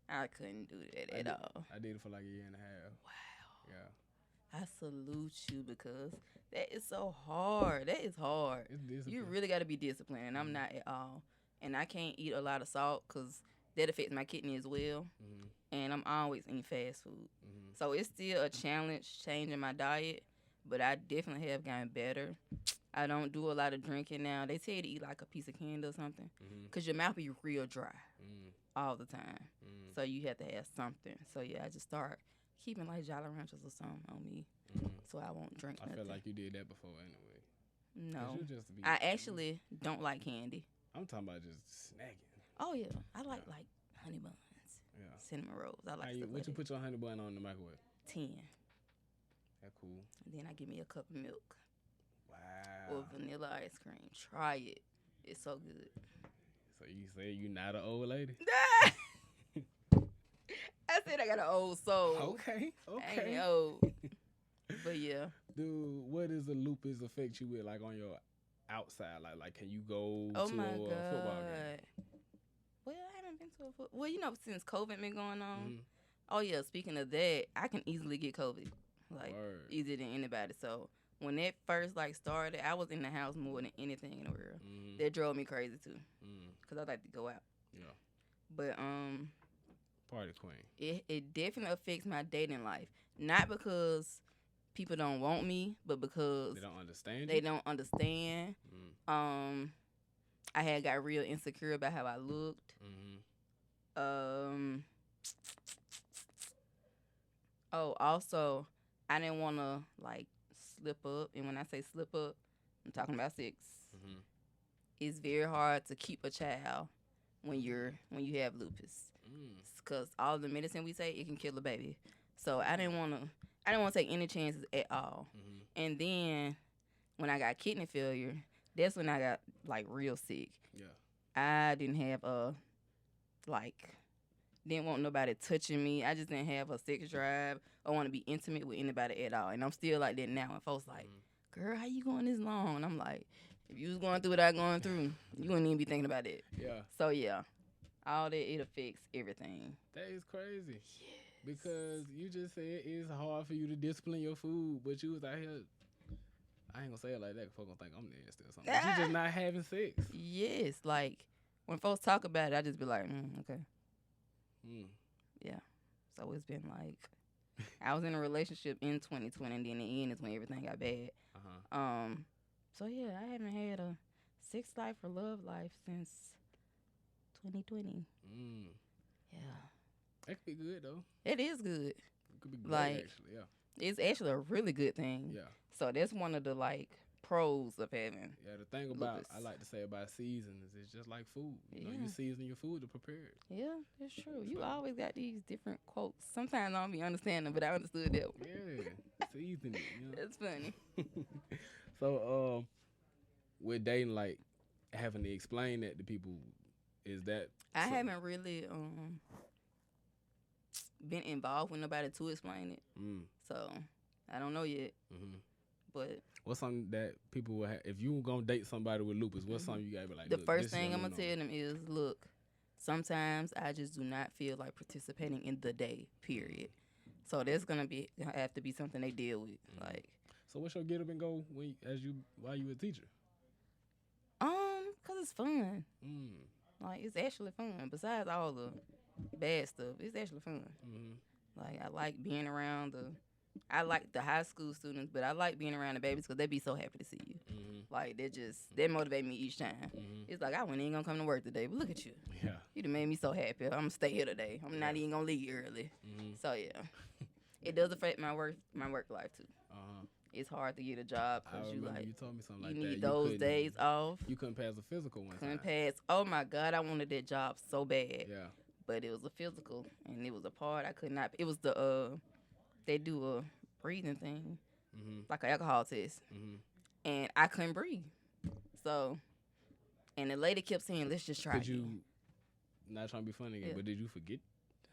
I couldn't do that at all. I did it for like a year and a half. Wow. Yeah. I salute you because that is so hard. That is hard. It's discipline. You really got to be disciplined, and I'm not at all. And I can't eat a lot of salt because that affects my kidney as well. And I'm always eating fast food. So it's still a challenge changing my diet, but I definitely have gotten better. I don't do a lot of drinking now. They tell you to eat like a piece of candy or something because your mouth be real dry all the time. So you have to have something. So yeah, I just start keeping like Jolly Ranchers or something on me so I won't drink nothing. I feel like you did that before anyway. No. I actually don't like candy. I'm talking about just snacking. Oh yeah, I like honey buns. Yeah. Cinnamon rolls. I like stuff what you put your honey bun on in the microwave? 10. That's cool. And then I give me a cup of milk. Wow. Or vanilla ice cream. Try it. It's so good. So you say you not an old lady? I said I got an old soul. Okay. I ain't old. But yeah. Dude, what does the lupus affect you with, like on your outside? Like can you go to a football game? Well, I haven't been to a football. Well, since COVID been going on. Oh yeah, speaking of that, I can easily get COVID. Like easier than anybody. So when that first started, I was in the house more than anything in the world. That drove me crazy too, cause I like to go out. Yeah. But party queen. It definitely affects my dating life. Not because people don't want me, but because they don't understand. They don't understand. I had got real insecure about how I looked. Also, I didn't want to slip up, and when I say slip up, I'm talking about sex. It's very hard to keep a child when you have lupus, because all the medicine we take, it can kill a baby. So I didn't want to take any chances at all. And then when I got kidney failure, that's when I got real sick. Yeah, I didn't have didn't want nobody touching me. I just didn't have a sex drive or want to be intimate with anybody at all. And I'm still like that now. And folks girl, how you going this long? And I'm like, if you was going through what I'm going through, you wouldn't even be thinking about it. Yeah. So yeah, all that, it affects everything. That is crazy. Yes. Because you just said it's hard for you to discipline your food, but you was out here. I ain't gonna say it like that. 'Cause folks gonna think I'm nasty or something. But you just not having sex. Yes, like when folks talk about it, I just be like, okay. Yeah. So it's been like, I was in a relationship in 2020, and then the end is when everything got bad. So yeah, I haven't had a sex life or love life since 2020. Yeah. That could be good though. It is good. It could be great, like, actually. Yeah. It's actually a really good thing. Yeah. So that's one of the like pros of having. Yeah, the thing about lupus. I like to say about seasons is it's just like food. You know, Yeah. you season your food to prepare it. Yeah, that's true. You always got these different quotes. Sometimes I don't be understanding them, but I understood that one. Yeah, season it. You know? That's funny. So, with dating, like having to explain that to people, is that I haven't really been involved with nobody to explain it. So I don't know yet. But what's something that people will have if you gonna date somebody with lupus? What's something you gotta be like? The first thing I'm gonna tell them is, look, sometimes I just do not feel like participating in the day. Period. So that's gonna have to be something they deal with. Like. So what's your get up and go while you a teacher? 'Cause it's fun. Like, it's actually fun. Besides all the bad stuff, it's actually fun. Like, I like being around I like the high school students, but I like being around the babies because they be so happy to see you. Like, they motivate me each time. It's like, I wasn't even gonna come to work today, but look at you. Yeah. You done made me so happy. I'm gonna stay here today. I'm not even gonna leave early. So yeah, it does affect my work life too. It's hard to get a job because you told me something like that. You need those days off. You couldn't pass a physical one. Couldn't pass. Oh my God, I wanted that job so bad. Yeah. But it was a physical, and it was a part I could not. It was the they do a breathing thing, like an alcohol test, and I couldn't breathe. So, and the lady kept saying, "Let's just try." Did you? Not trying to be funny again, but did you forget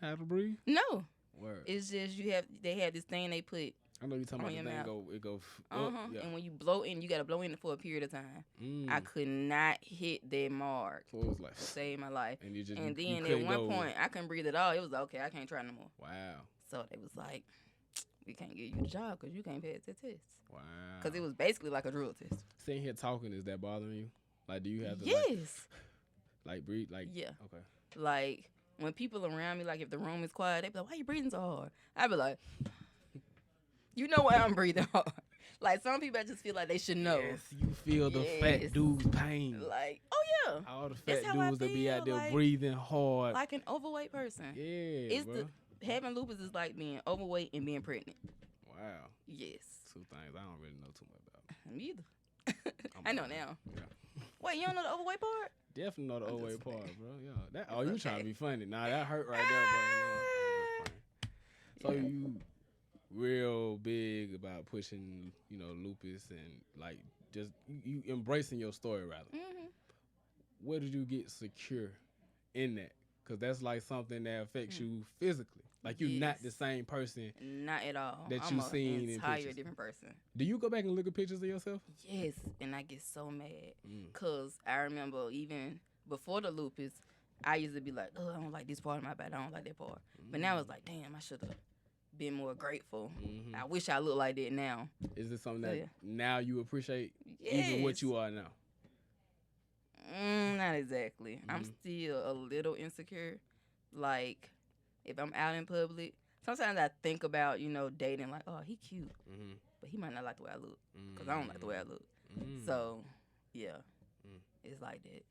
how to breathe? No. Word. It's just they have this thing they put. I know you're talking about the thing it go up. Yeah. And when you blow in, you got to blow in for a period of time. I could not hit that mark. So it was like, to save my life. And then at one point, I couldn't breathe at all. It was like, okay, I can't try no more. Wow. So they was like, we can't give you the job because you can't pass that test. Wow. Because it was basically like a drill test. Sitting here talking, is that bothering you? Like, do you have to Yes. like breathe? Like, yeah. Okay. Like, when people around me, like if the room is quiet, they be like, why you breathing so hard? I be like, you know why I'm breathing hard. Like, some people I just feel like they should know. Yes, you feel the fat dude's pain. Like, oh yeah. All the fat dudes that be out there like, breathing hard. Like an overweight person. Yeah, having lupus is like being overweight and being pregnant. Wow. Yes. Two things I don't really know too much about. Me either. I know now. Yeah. Wait, you don't know the overweight part? Definitely know the overweight part, bro. Yeah. You trying to be funny. Nah, that hurt right there, bro. So you real big about pushing, lupus and like just you embracing your story rather. Where did you get secure in that? Because that's like something that affects you physically. Like you're not the same person. Not at all. That you've seen in pictures. I'm an entire different person. Do you go back and look at pictures of yourself? Yes, and I get so mad. Because I remember even before the lupus, I used to be like, oh, I don't like this part of my body. I don't like that part. But now it's like, damn, I should have been more grateful. I wish I looked like that now. Is it something that now you appreciate even what you are now? Not exactly. I'm still a little insecure. Like, if I'm out in public, sometimes I think about, dating, like, oh, he cute. But he might not like the way I look. Because I don't like the way I look. So, yeah. It's like that.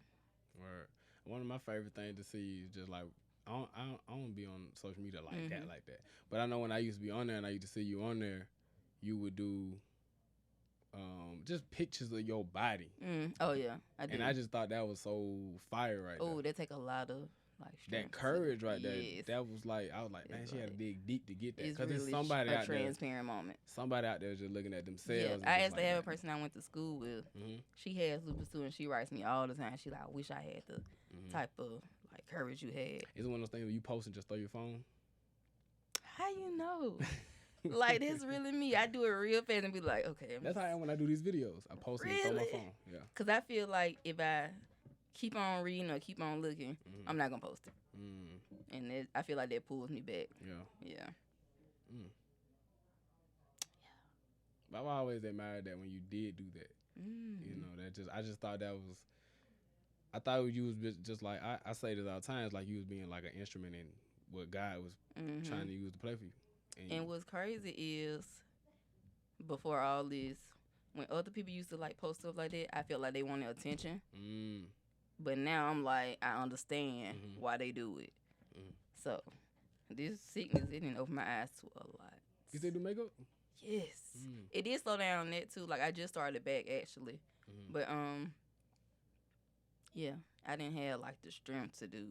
Word. One of my favorite things to see is just like, I don't be on social media like that. But I know when I used to be on there and I used to see you on there, you would do just pictures of your body. Oh yeah, I do. And I just thought that was so fire right there. Oh, that take a lot of that courage right there. That was like, I was like, man, she had to dig deep to get that. Because it's somebody out there. A transparent moment. Somebody out there just looking at themselves. Yeah, I actually have a person I went to school with. She has lupus too, and she writes me all the time. She like, I wish I had the type of like courage you had. Is it one of those things where you post and just throw your phone? How you know? Like, that's really me. I do it real fast and be like, okay. That's how I am when I do these videos. I post and throw my phone. Yeah. Because I feel like if I keep on reading or keep on looking, I'm not going to post it. And I feel like that pulls me back. Yeah. Mm. I've always admired that when you did do that. You know, I just thought that was. I thought you was just like I say this all the time. It's like you was being like an instrument in what God was trying to use to play for you. And what's crazy is, before all this, when other people used to like post stuff like that, I felt like they wanted attention. But now I'm like, I understand why they do it. So this sickness, it didn't open my eyes to a lot. You still do makeup? Yes. It did slow down on that too. Like I just started back actually. But yeah, I didn't have like the strength to do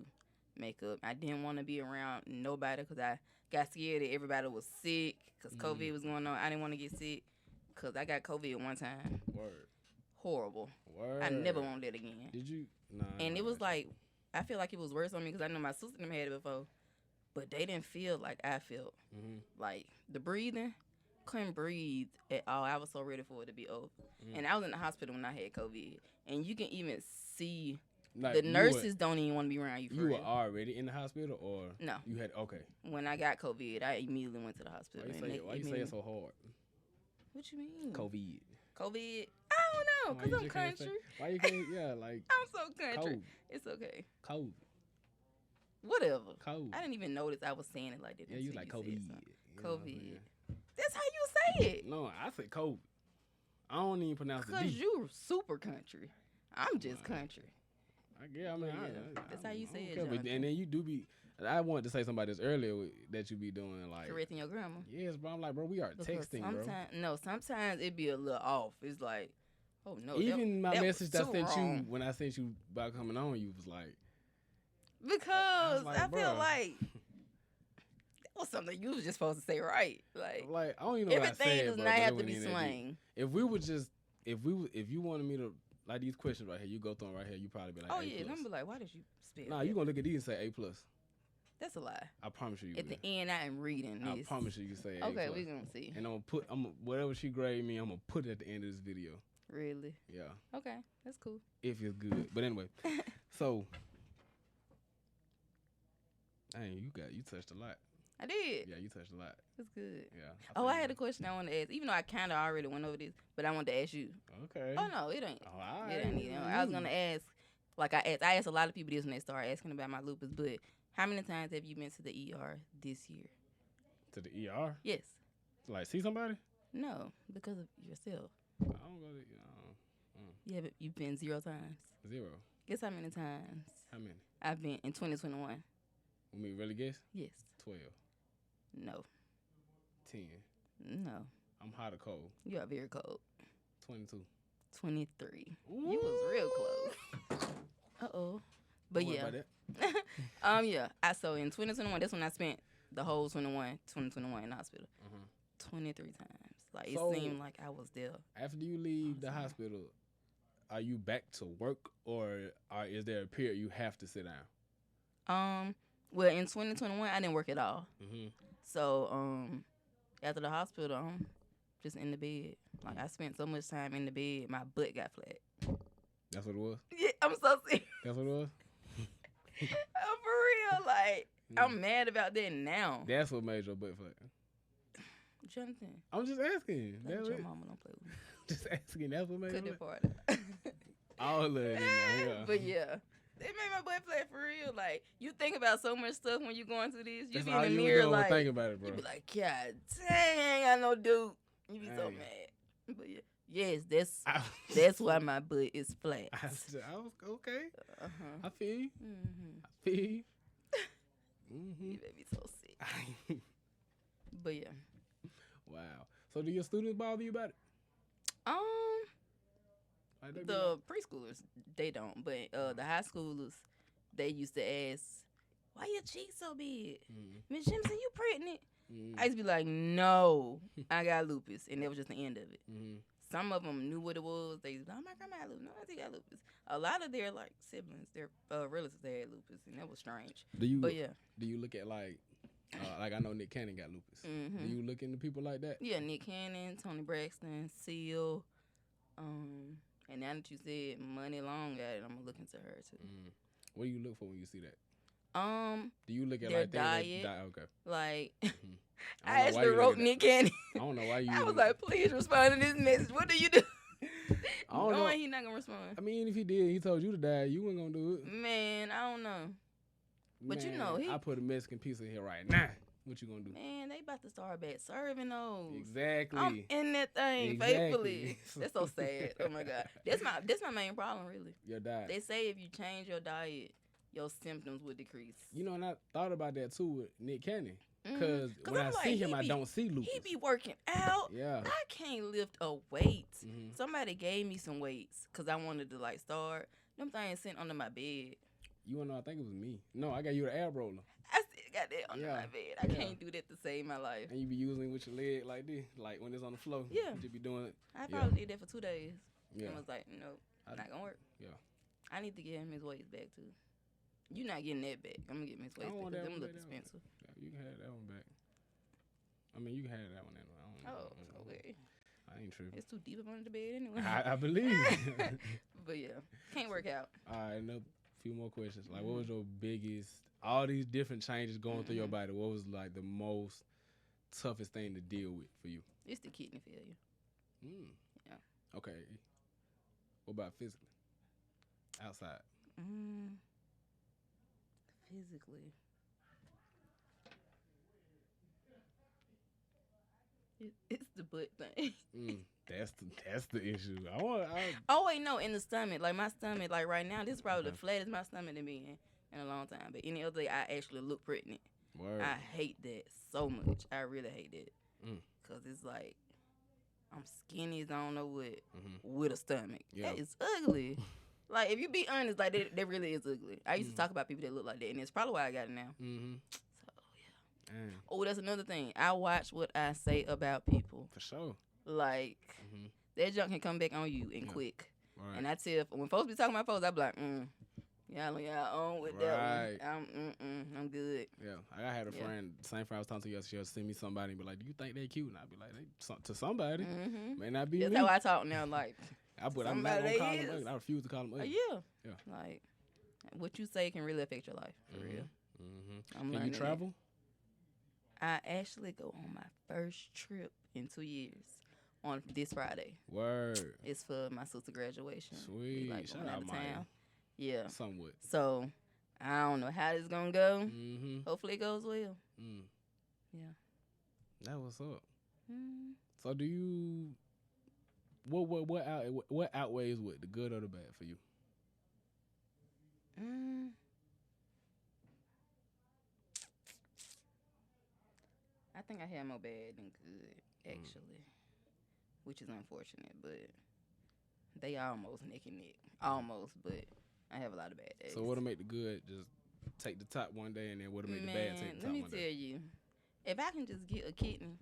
makeup. I didn't want to be around nobody because I got scared that everybody was sick because COVID was going on. I didn't want to get sick because I got COVID one time. Word. Horrible. Word. I never want that again. Did you? Nah. And it was like, I feel like it was worse on me because I know my sister them had it before, but they didn't feel like I felt. Like the breathing, couldn't breathe at all. I was so ready for it to be over. And I was in the hospital when I had COVID, and you can even see like, the nurses don't even want to be around you. You were already in the hospital, or no? You had When I got COVID, I immediately went to the hospital. Why you say it so hard? What you mean? COVID. I don't know, because I'm country. Why you can't, yeah, like. I'm so country. Cold. It's okay. Cold. Whatever. Cold. I didn't even notice I was saying it like that. Yeah, you like COVID. COVID. That's how you say it. No, I say COVID. I don't even pronounce the D. Because you super country. I'm just country. I mean, that's how you say it, but, and then you do be. I wanted to say somebody this earlier that you be doing like correcting your grammar. Yes, bro. I'm like, bro, we are texting, bro. Sometimes it be a little off. It's like, oh no. Even my message that I sent you when I sent you about coming on, you was like, because I feel like that was something you was just supposed to say right. Like I don't even know what I said, everything does not have to be slang. If we would just, if you wanted me to. Like these questions right here, you go through them right here, you probably be like, oh yeah, and I'm be like, why did you spell? Nah, you gonna look at these and say A+. That's a lie. I promise you. At the end, I am reading this. I promise you say A+. Okay, we gonna see. And I'm gonna whatever she grade me, I'm gonna put it at the end of this video. Really? Yeah. Okay, that's cool. If it's good, but anyway, so, dang, you touched a lot. I did. Yeah, you touched a lot. That's good. Yeah. I had a question I wanted to ask, even though I kind of already went over this, but I wanted to ask you. Okay. Oh no, it ain't. Oh, all right. It ain't. I was gonna ask, like I asked a lot of people this when they started asking about my lupus, but how many times have you been to the ER this year? To the ER? Yes. Like see somebody? No, because of yourself. I don't go to. Yeah, but you've been 0 times. 0. Guess how many times? How many? I've been in 2021. You mean really guess? Yes. 12. No. 10. No. I'm hot or cold? You are very cold. 22. 23. Ooh. You was real close. Uh-oh. But don't yeah. worry about that. Yeah. So in 2021, that's when I spent the whole 2021 in the hospital. 23 times. Like so, it seemed like I was there. After you leave the hospital, are you back to work or is there a period you have to sit down? Well, in 2021, I didn't work at all. So, after the hospital, I'm just in the bed. Like, I spent so much time in the bed, my butt got flat. That's what it was? Yeah, I'm so serious. That's what it was? For real. Like, I'm mad about that now. That's what made your butt flat. Jonathan. I'm just asking. That's your mama don't play with me. Just asking. That's what made your butt flat. All of it in there, yeah. But yeah. It made my butt flat for real. Like, you think about so much stuff when you going through this. You be in the mirror like, think about it, bro. You be like, God dang, I ain't got no dude. You be so mad. But yeah. Yes, that's why my butt is flat. I was okay. I feel you. I feel you. You made me so sick. But yeah. Wow. So do your students bother you about it? The preschoolers, they don't. But the high schoolers, they used to ask, why your cheeks so big? Miss Jimson, you pregnant? I used to be like, no, I got lupus. And that was just the end of it. Some of them knew what it was. They used to be like, oh, my grandma had lupus. No, I got lupus. A lot of their, like, siblings, their relatives, they had lupus. And that was strange. Do you look at, like I know Nick Cannon got lupus. Do you look into people like that? Yeah, Nick Cannon, Tony Braxton, Seal, and now that you said Money Long got it, I'm going to look into her, too. What do you look for when you see that? Do you look at Their like diet. Okay. Like, I I don't know why actually you look wrote at that. Nick Cannon. I don't know why you. I was like, please respond to this message. What do you do? I don't know. Knowing he not gonna respond. I mean, if he did, he told you to die, you weren't gonna do it. Man, I don't know. But Man, you know, I put a Mexican pizza here right now. What you gonna do? Man, they about to start back serving those. Exactly. I'm in that thing faithfully. That's so sad. Oh my God. That's my main problem, really. Your diet. They say if you change your diet, your symptoms would decrease. You know, and I thought about that too with Nick Cannon. Because when I I'm see him, I don't see lupus. He be working out. Yeah. I can't lift a weight. Somebody gave me some weights because I wanted to like start. Them things sitting under my bed. You wanna know? I think it was me. No, I got you the ab roller. I still got that under my bed. I can't do that to save my life. And you be using it with your leg like this, like when it's on the floor. Yeah. You just be doing it. I probably did that for 2 days. Yeah. And was like, no, not gonna work. Yeah. I need to get him his weights back too. You not getting that back. I'm gonna get him his weights back because them look expensive. Yeah, you can have that one back. I mean, you can have that one anyway. Okay. I ain't tripping. It's too deep up under the bed anyway. I believe. But yeah, can't work out. All right, another few more questions. Like, what was your biggest? All these different changes going through your body. What was like the most toughest thing to deal with for you? It's the kidney failure. Yeah. Okay. What about physically? Outside. Physically. It's the butt thing. That's the issue. Oh wait, no, in the stomach. Like my stomach, like right now, this is probably the flattest my stomach has been in a long time. But any other day, I actually look pregnant. Word. I hate that so much. I really hate that. Cause it's like I'm skinny as I don't know what with a stomach. Yeah. That is ugly. Like if you be honest, like that really is ugly. I used to talk about people that look like that, and it's probably why I got it now. So yeah. Oh, that's another thing. I watch what I say about people. For sure. Like that junk can come back on you and quick. Right. And I tell when folks be talking about folks, I be like, y'all on with that one. I'm good. Yeah, I had a friend, same friend I was talking to yesterday, she'll send me somebody and be like, do you think they cute? And I'd be like, to somebody. May not be That's me. how I talk now, like. I'm not going to call them ugly. I refuse to call them ugly. Yeah. Like, what you say can really affect your life, for real. Can you travel? I actually go on my first trip in 2 years on this Friday. Word. It's for my sister's graduation. Sweet. Like, Shout out Maya. town. Yeah. Somewhat. So, I don't know how this is going to go. Hopefully it goes well. Yeah. That what's up. So do you... What outweighs what, the good or the bad for you? I think I had more bad than good, actually, which is unfortunate, but they almost neck and neck. Almost, but I have a lot of bad days. So what'll make the good just take the top one day, and then what'll make the bad take the top one day? Let me tell you, if I can just get a kidney,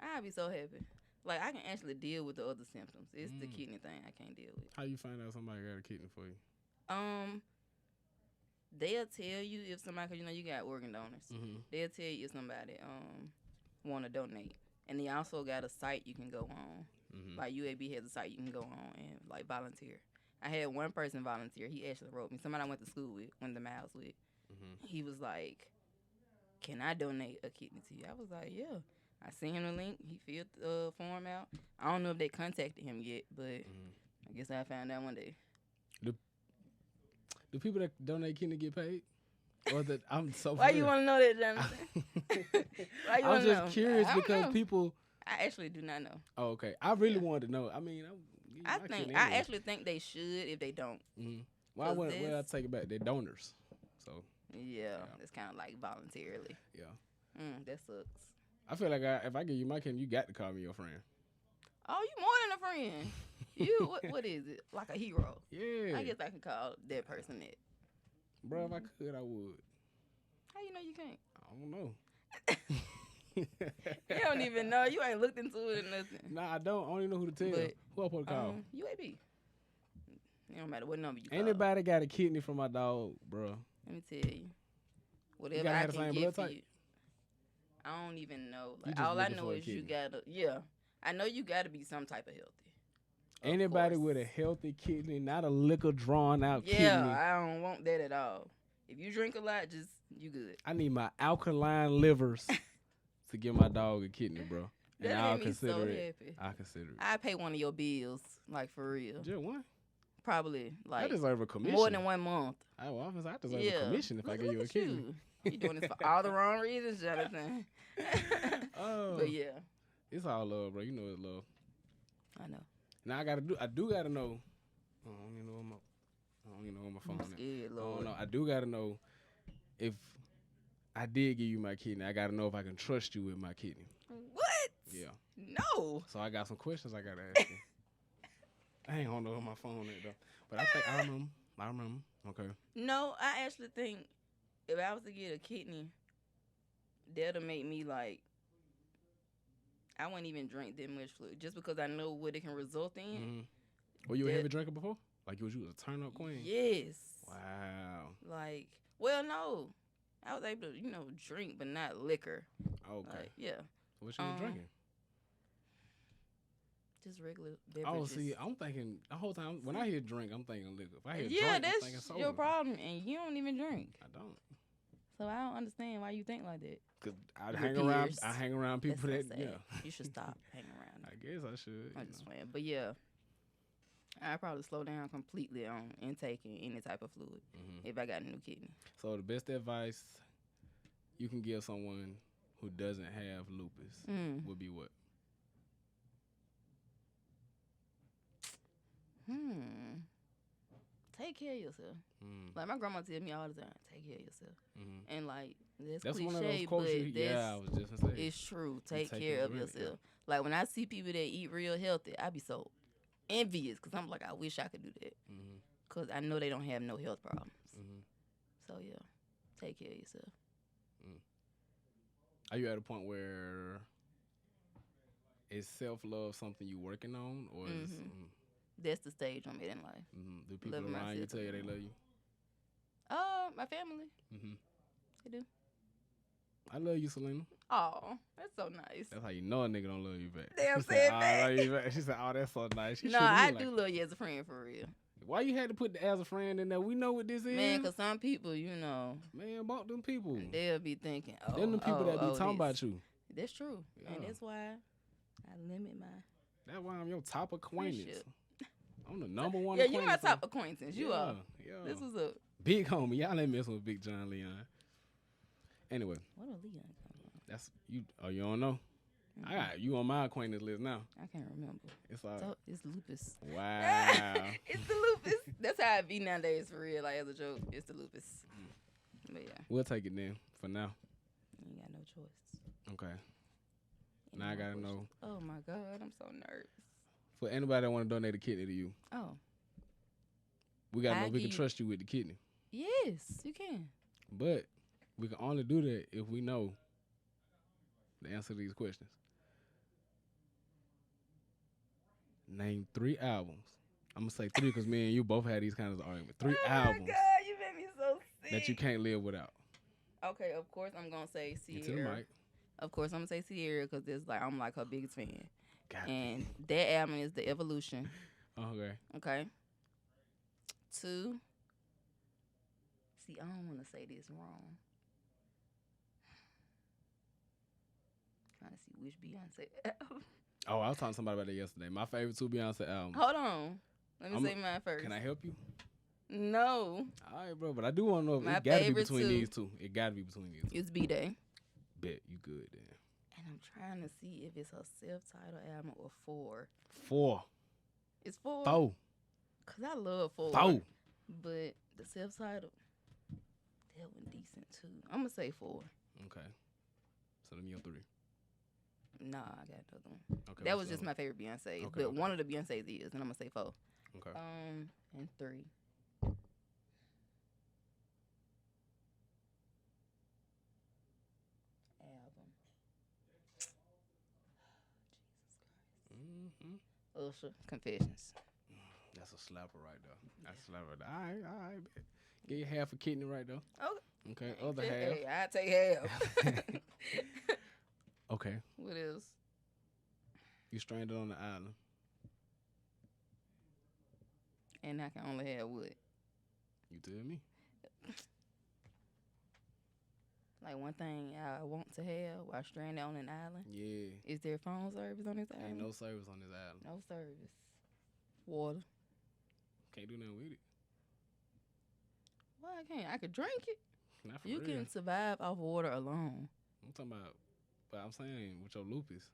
I'll be so happy. Like, I can actually deal with the other symptoms. It's the kidney thing I can't deal with. How you find out somebody got a kidney for you? They'll tell you if somebody, because, you know, you got organ donors. They'll tell you if somebody want to donate. And they also got a site you can go on. Like, UAB has a site you can go on and, like, volunteer. I had one person volunteer. He actually wrote me. Somebody I went to school with, went to Miles with. He was like, can I donate a kidney to you? I was like, yeah. I sent him the link. He filled the form out. I don't know if they contacted him yet, but I guess I found out one day. Do people that donate kidney get paid? Or that I'm so Why you want to know that, Jonathan? Why you I'm just curious because people. I actually do not know. Oh, okay. I really wanted to know. I mean, I actually think they should if they don't. Well, I take it back. They're donors, so. Yeah, it's kind of like voluntarily. Yeah. That sucks. I feel like if I give you my kidney, you got to call me your friend. Oh, you more than a friend. You what is it? Like a hero. Yeah. I guess I can call that person that. Bro, if I could, I would. How you know you can't? I don't know. You don't even know. You ain't looked into it or nothing. Nah, I don't. I don't even know who to tell. But, who I supposed to call? UAB. It don't matter what number you call. Anybody got a kidney for my dog, bro? Let me tell you. Whatever I can get for you. I don't even know. Like, all I know is you gotta. Yeah, I know you gotta be some type of healthy. Anybody with a healthy kidney, not a liquor drawn out kidney. Yeah, I don't want that at all. If you drink a lot, just you good. I need my alkaline livers to give my dog a kidney, bro. And That I'll made me so consider it. happy. I consider it. I pay one of your bills, like for real. Just one. Probably I like deserve a commission. more than 1 month. I deserve a commission if I give you a at kidney. You doing this for all the wrong reasons, Jonathan. Oh, But yeah, it's all love, bro. You know it's love. I know. Now I do gotta know. I don't even know where my phone I'm is. scared, I Lord. don't know. I do gotta know if I did give you my kidney. I gotta know if I can trust you with my kidney. What? Yeah. No. So I got some questions I gotta ask you. I ain't gonna know where my phone is though. But I think I remember. Okay. No, I actually think if I was to get a kidney, that'll make me like, I wouldn't even drink that much fluid just because I know what it can result in. Mm-hmm. Were you a heavy drinker before? Like you was a turn up queen? Yes. Wow. Like, well, no. I was able to, drink, but not liquor. Okay. Like, yeah. What you was drinking? Just regular beverages. Oh, see, I'm thinking the whole time when I hear drink, I'm thinking liquor. If I hear yeah, drink, I'm thinking that's soda. your problem, and you don't even drink. I don't. So I don't understand why you think like that. Cause I Your hang around people That's that so sad. yeah. You should stop hanging around. I guess I should. I'm just playing, but yeah, I probably slow down completely on intaking any type of fluid if I got a new kidney. So the best advice you can give someone who doesn't have lupus would be what? Take care of yourself. Like my grandma tell me all the time, take care of yourself. And like that's one of those cliche, quotes but I was just gonna say. it's true. Take care of yourself. Like when I see people that eat real healthy, I be so envious because I'm like, I wish I could do that. Because I know they don't have no health problems. So yeah, take care of yourself. Are you at a point where is self-love something you working on, or is That's the stage I'm at in life. do people Loving around you myself tell you they love you? My family. They do. I love you, Selena. Oh, that's so nice. That's how you know a nigga don't love you back. Damn, She say said, it back. I love you back. She said, oh, that's so nice. She No, treated me I like do love you as a friend for real. Why you had to put the as a friend in there? We know what this is. Man, because some people, Man, about them people. they'll be thinking, oh, Them the people that be talking about you. That's true. Yeah. And that's why I limit my That's why I'm your top acquaintance. friendship. I'm the number one Yeah, acquaintance. you're my top acquaintance. You are. Yeah. This was a... Big homie. Y'all ain't messing with Big John Leon. Anyway. What a Leon come from? That's you. Oh, you don't know? I got you on my acquaintance list now. I can't remember. It's like, So, it's lupus. wow. It's the lupus. That's how I be nowadays for real. Like as a joke, it's the lupus. But yeah, We'll take it then for now. you ain't got no choice. Okay. Any Now I more gotta questions? know. Oh my God, I'm so nervous. For anybody that want to donate a kidney to you, Oh, we gotta I know we can give- trust you with the kidney. yes, you can. But we can only do that if we know the answer to these questions. Name 3 albums. I'm gonna say 3 because me and you both had these kinds of arguments. 3 albums Oh my God, you made me so sick. that you can't live without. Okay, of course I'm gonna say Into the Sierra. mic. Of course I'm gonna say Sierra because I'm like her biggest fan. God. And that album is The Evolution. Okay. Okay. 2. See, I don't want to say this wrong. Trying to see which Beyonce album. Oh, I was talking to somebody about that yesterday. My favorite 2 Beyonce albums. Hold on. Let me say mine first. Can I help you? No. All right, bro. But I do want to know if My it got to be favorite between 2. these 2. It got to be between these 2. It's B-Day. Bet you good then. And I'm trying to see if it's her self-titled album or 4. 4. It's 4? 4. Because I love 4. 4. But the self-titled, that one decent too. I'm going to say 4. Okay. So them your 3. Nah, I got another one. Okay. That what's was just the my favorite Beyonce. Okay, But okay. one of the Beyonce's is, and I'm going to say 4. other one? Okay. And 3. Album. Jesus Mm-hmm. Christ. Usher, Confessions. That's a slapper right there. That's a slapper. All right. Bet. Get your half a kidney right there. Okay. Other half. Hey, I take half. Okay. What else? You stranded on the island. And I can only have what? You tell me. Like one thing I want to have while stranded on an island. Yeah. Is there phone service on this island? Ain't no service on this island. No service. Water. Can't do nothing with it. Why I can't? I could drink it. Not for You real. can survive off water alone. I'm talking about, but I'm saying with your lupus.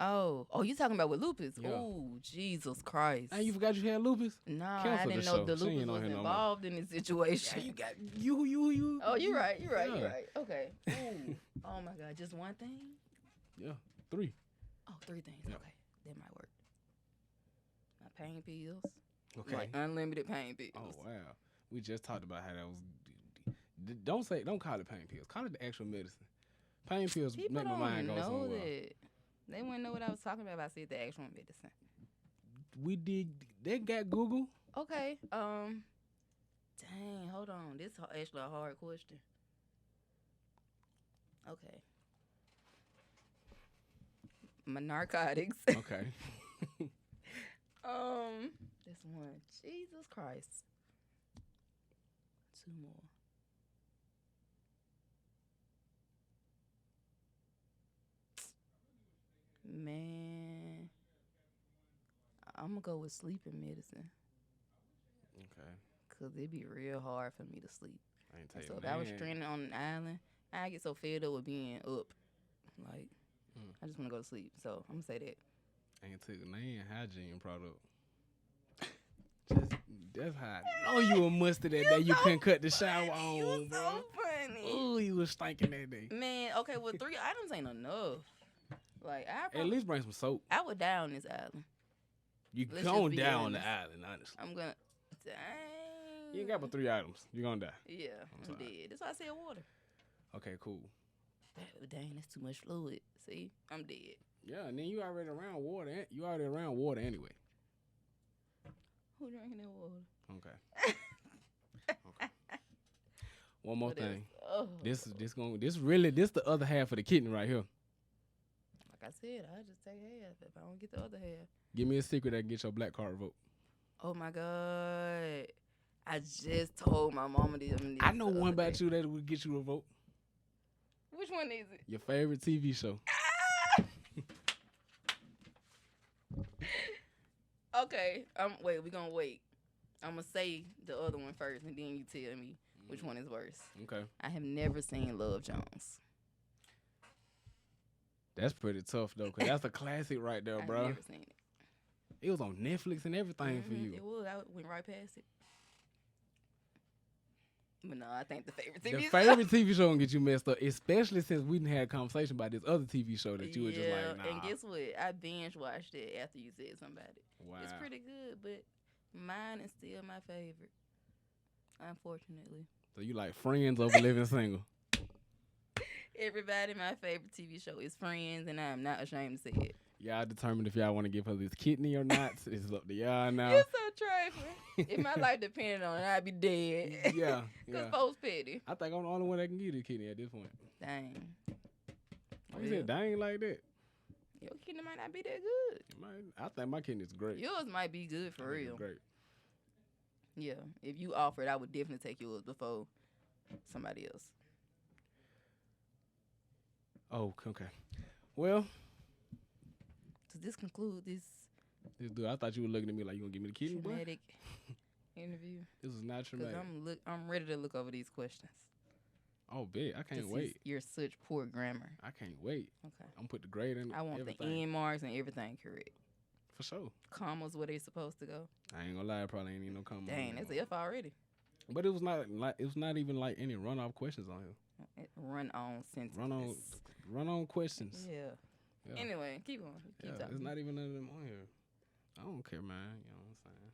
Oh, you talking about with lupus? Yeah. Oh, Jesus Christ! Hey, you forgot you had lupus? Nah, Cancel I didn't the know show. the She lupus ain't on was here no more. involved in this situation. Yeah, you got you. Oh, you're right. You're right. Yeah. You're right. Okay. Ooh. Oh my God, just one thing? Yeah, 3. Oh, 3 things. Yeah. Okay, that might work. My pain pills. Okay. Like unlimited pain pills. Oh wow, we just talked about how that was. Don't call it pain pills. Call it the actual medicine. Pain pills People make my don't mind go know somewhere. that. They wouldn't know what I was talking about if I said the actual medicine. We did. They got Google. Okay. Dang. Hold on. This is actually a hard question. Okay. My narcotics. Okay. This one. Jesus Christ. 2 more. Man, I'm gonna go with sleeping medicine. Okay. Cause it'd be real hard for me to sleep. I ain't tell you, So if man. I was stranded on an island, I get so fed up with being up. Like, I just want to go to sleep. So I'm gonna say that. I ain't took man hygiene product. Just that's how I know you a mustard that day. You couldn't cut the shower on, You bro. so funny. Ooh, you was stinking that day. Man, okay, well 3 items ain't enough. Like At least bring some soap. I would die on this island. You Let's gonna just be die on the honest. island, honestly. I'm gonna. Dang. You ain't got but 3 items. You gonna die. Yeah, I'm sorry. dead. That's why I said water. Okay, cool. Dang, that's too much fluid. See, I'm dead. Yeah, and then you already around water. You already around water anyway. Who drinking that water? Okay. Okay. One more What else? thing. Oh. This the other half of the kidney right here. Like I said, I just take half if I don't get the other half. Give me a secret that can get your black card revoked. Oh my God. I just told my mama this. I know one about you that would get you revoked. Which one is it? Your favorite TV show. Okay. Wait, we're gonna wait. I'm gonna say the other one first and then you tell me which one is worse. Okay. I have never seen Love Jones. That's pretty tough though, cause that's a classic right there, I've bro. never seen it. It was on Netflix and everything for you. It was. I went right past it. But no, I think the favorite The TV show. favorite TV show gonna get you messed up, especially since we didn't have a conversation about this other TV show that you were just like, nah. And guess what? I binge watched it after you said something about it. Wow. It's pretty good, but mine is still my favorite. Unfortunately. So you like Friends over Living Single? Everybody, my favorite TV show is Friends, and I'm not ashamed to say it. Y'all determined if y'all want to give her this kidney or not. It's up to y'all now. You're so trifling. If my life depended on it, I'd be dead. Yeah, Because yeah. folks petty. I think I'm the only one that can give the kidney at this point. Dang. You said dang like that. Your kidney might not be that good. I think my kidney's great. Yours might be good for I think it's real. Great. Yeah. If you offered, I would definitely take yours before somebody else. Oh, okay. Well, Does this conclude this this dude, I thought you were looking at me like you gonna give me the kidney, boy. traumatic interview? This is not Because traumatic. I'm ready to look over these questions. Oh, big. I can't wait. You're such poor grammar. I can't wait. Okay. I'm put the grade in. I want everything. the end marks and everything correct. For sure. Commas where they supposed to go. I ain't gonna lie, I probably ain't even no comment. Dang, that's an F already. But it was not even like any runoff questions on here. Run on sentences. Run on questions. Yeah. Yeah. Anyway, keep going. Keep Yeah, talking. it's not even none of them on here. I don't care, man. You know what I'm saying?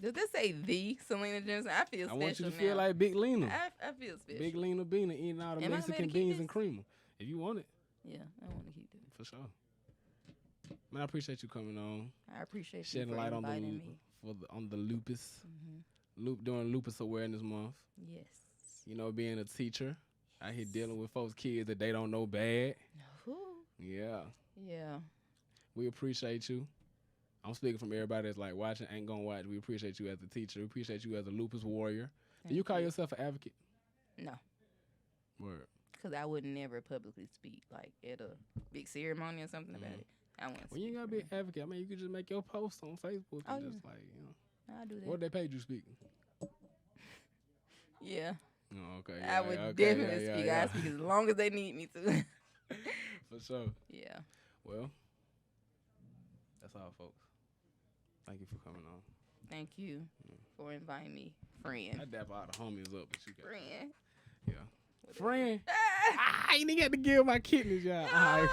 Does this say the Selena Johnson? I feel I special want you to now. feel like Big Lena. I feel special. Big Lena Beaner eating all the Am I Mexican ready to keep beans this? and creamer. If you want it, Yeah, I want to keep it. for sure. Man, I appreciate you coming on, I appreciate you shedding for light on inviting me. on the lupus, Mm-hmm. during Lupus Awareness Month. Yes. You know, being a teacher out here dealing with folks' kids that they don't know bad. Ooh. Yeah, Yeah. we appreciate you. I'm speaking from everybody that's like watching, ain't gonna watch. We appreciate you as a teacher. We appreciate you as a lupus warrior. Do you Thank call yourself an advocate? No. Word. because I would never publicly speak like at a big ceremony or something about it. I wouldn't. Well, you ain't gotta be an advocate. I mean, you could just make your post on Facebook and just like, you know. I do that. What they paid you speaking? Yeah. Oh, okay. I would definitely speak. I speak as long as they need me to. For sure. Yeah. Well, that's all, folks. Thank you for coming on. Thank you for inviting me, friend. I dap all the homies up, but you got Friend. Yeah. Friend. I ain't even got to give my kidneys, y'all. All right.